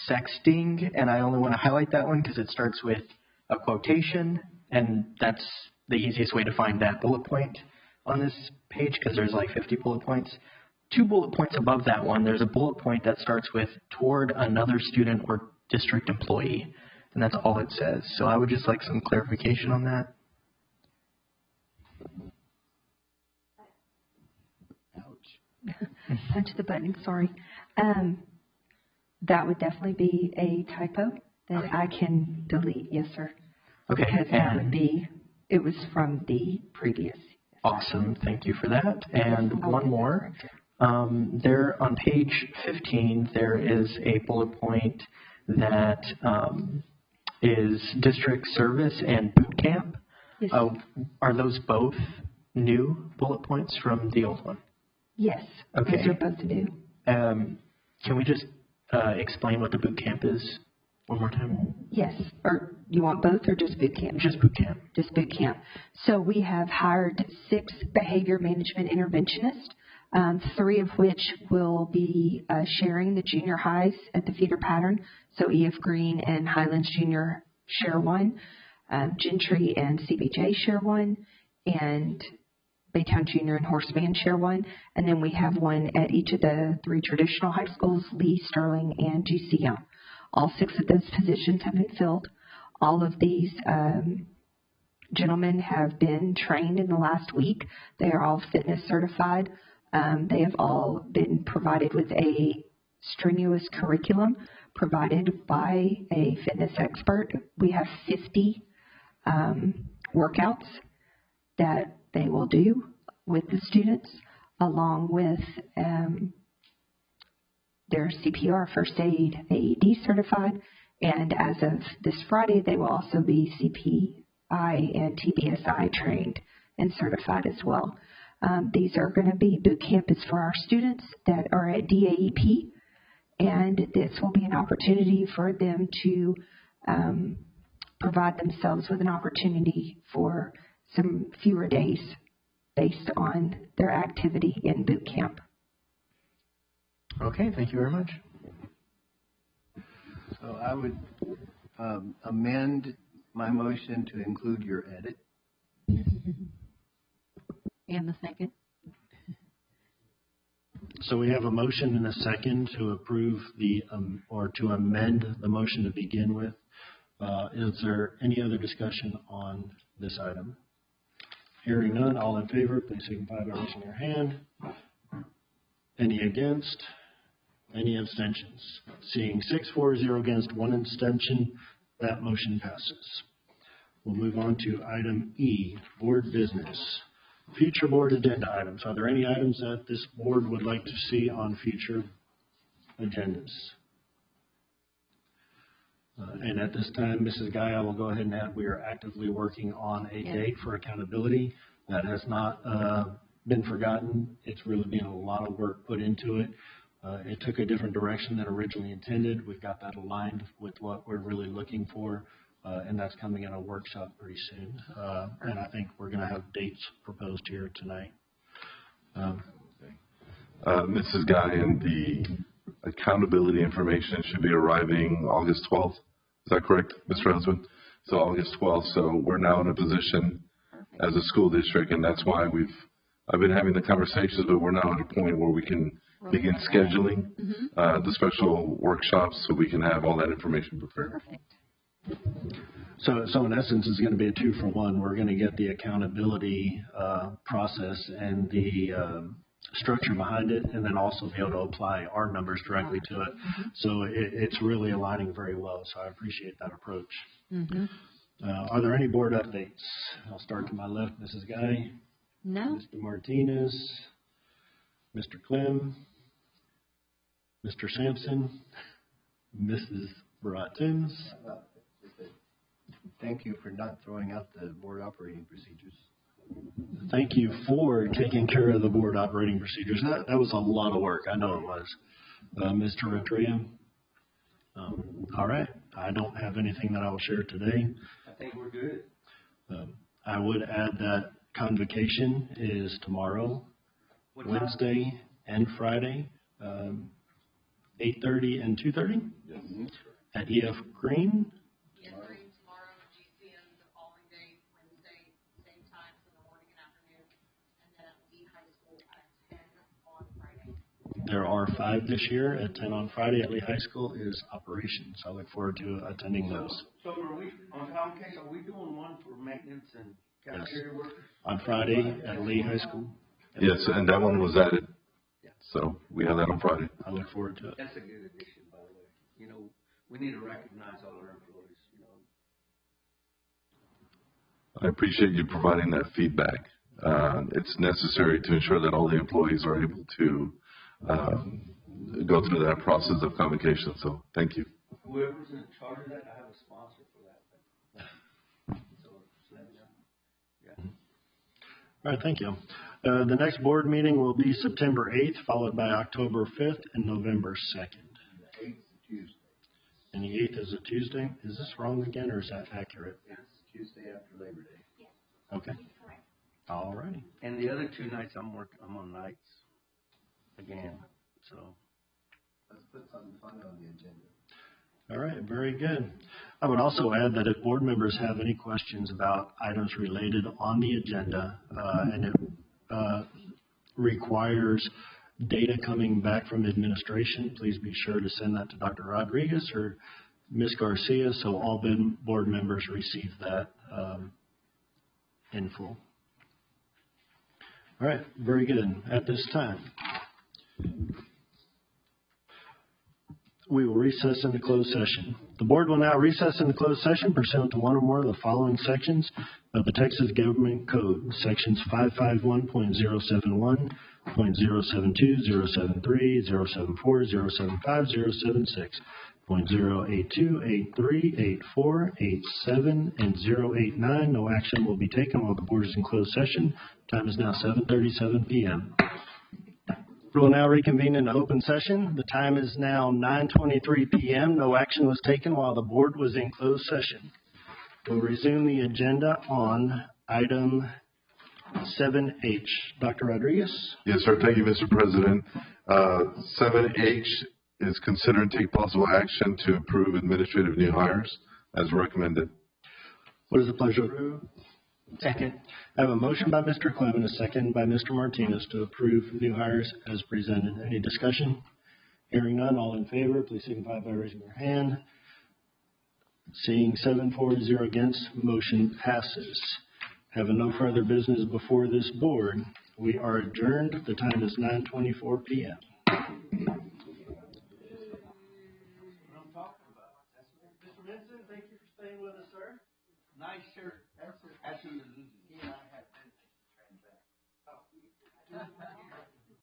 sexting, and I only want to highlight that one because it starts with a quotation, and that's the easiest way to find that bullet point on this page because there's like 50 bullet points. 2 bullet points above that one, there's a bullet point that starts with toward another student or district employee, and that's all it says. So I would just like some clarification on that.
Punch the button, sorry. That would definitely be a typo that I can delete, yes, sir.
Okay,
Because that would be, it was from the previous.
Awesome, thank you for that. And one more. There on page 15, there is a bullet point that is district service and boot camp.
Yes.
Are those both new bullet points from the old one?
Yes,
Okay.
those are both new.
Can we just explain what the boot camp is one more time?
Yes, or you want both or just boot camp?
Just boot camp.
Just boot camp. So we have hired 6 behavior management interventionists, 3 of which will be sharing the junior highs at the feeder pattern. So E.F. Green and Highlands Junior share one, Gentry and CBJ share one, and Baytown Junior and Horseman share one. And then we have one at each of the 3 traditional high schools, Lee, Sterling, and GC Young. All 6 of those positions have been filled. All of these gentlemen have been trained in the last week. They are all fitness certified. They have all been provided with a strenuous curriculum provided by a fitness expert. We have 50 workouts that they will do with the students, along with their CPR, first aid, AED certified, and as of this Friday, they will also be CPI and TBSI trained and certified as well. These are going to be boot camps for our students that are at DAEP, and this will be an opportunity for them to provide themselves with an opportunity for some fewer days based on their activity in boot camp.
Okay, thank you very much.
So I would amend my motion to include your edit.
And the second.
So we have a motion and a second to approve the, or to amend the motion to begin with. Is there any other discussion on this item? Hearing none, all in favor, please signify by raising your hand. Any against? Any abstentions? Seeing 6-4-0 against, 1 abstention, that motion passes. We'll move on to item E, board business. Future board agenda items. Are there any items that this board would like to see on future agendas? And at this time, Mrs. Guy, I will go ahead and add we are actively working on a date for accountability. That has not been forgotten. It's really been a lot of work put into it. It took a different direction than originally intended. We've got that aligned with what we're really looking for, and that's coming in a workshop pretty soon. And I think we're going to have dates proposed here tonight.
Mrs. Guy, and the accountability information should be arriving August 12th. Is that correct, Mr. Husband? So August 12th. So we're now in a position as a school district, and that's why I've been having the conversations, but we're now at a point where we can begin scheduling the special workshops so we can have all that information prepared.
Perfect.
So in essence, it's going to be a 2-for-1. We're going to get the accountability process and the structure behind it, and then also be able to apply our numbers directly to it. So it's really aligning very well. So I appreciate that approach. Are there any board updates? I'll start to my left, Mrs. Guy.
No.
Mr. Martinez, Mr. Clem, Mr. Sampson, Mrs. Barattens.
Thank you for not throwing out the board operating procedures.
Thank you for taking care of the board operating procedures. That was a lot of work. I know it was. Mr. Rodriguez. All right. I don't have anything that I will share today.
I think we're good.
I would add that convocation is tomorrow, Wednesday, and Friday, 8:30 and 2:30 at E.F. Green. There are 5 this year. At 10 on Friday at Lee High School is operations. I look forward to attending those.
So are we, on Pound Cake, are we doing one for maintenance and cafeteria workers?
On Friday at Lee High School.
Yes, and that one was added. So we have that on Friday.
I look forward to it.
That's a good addition, by the way. You know, we need to recognize all our employees, you know.
I appreciate you providing that feedback. It's necessary to ensure that all the employees are able to go through that process of convocation. So thank you.
Whoever's in charge of that, I have a sponsor for that. So let me know. Yeah.
All right, thank you. The next board meeting will be September 8th, followed by October 5th and November 2nd.
The 8th is Tuesday.
And the 8th is a Tuesday? Is this wrong again, or is that accurate?
It's Tuesday after Labor Day.
Yes.
Okay. All righty.
And the other 2 nights I'm on nights again. So let's put something fun on the agenda.
All right, very good. I would also add that if board members have any questions about items related on the agenda, and it requires data coming back from administration, please be sure to send that to Dr. Rodriguez or Ms. Garcia so all board members receive that in full. All right, very good. At this time, we will recess into closed session. The board will now recess into closed session pursuant to one or more of the following sections of the Texas Government Code, sections 551.071, .072, 073, 074, 075, 076, .082, 83, 84, 87, and 089. No action will be taken while the board is in closed session. Time is now 7:37 p.m. We will now reconvene in open session. The time is now 9:23 p.m. No action was taken while the board was in closed session. We'll resume the agenda on item 7H. Dr. Rodriguez?
Yes, sir. Thank you, Mr. President. 7H is consider and take possible action to approve administrative new hires as recommended.
What is the pleasure?
Second.
I have a motion by Mr. Clem and a second by Mr. Martinez to approve new hires as presented. Any discussion? Hearing none, all in favor, please signify by raising your hand. Seeing 7 for 0 against, motion passes. Having no further business before this board, we are adjourned. The time is 9:24 p.m.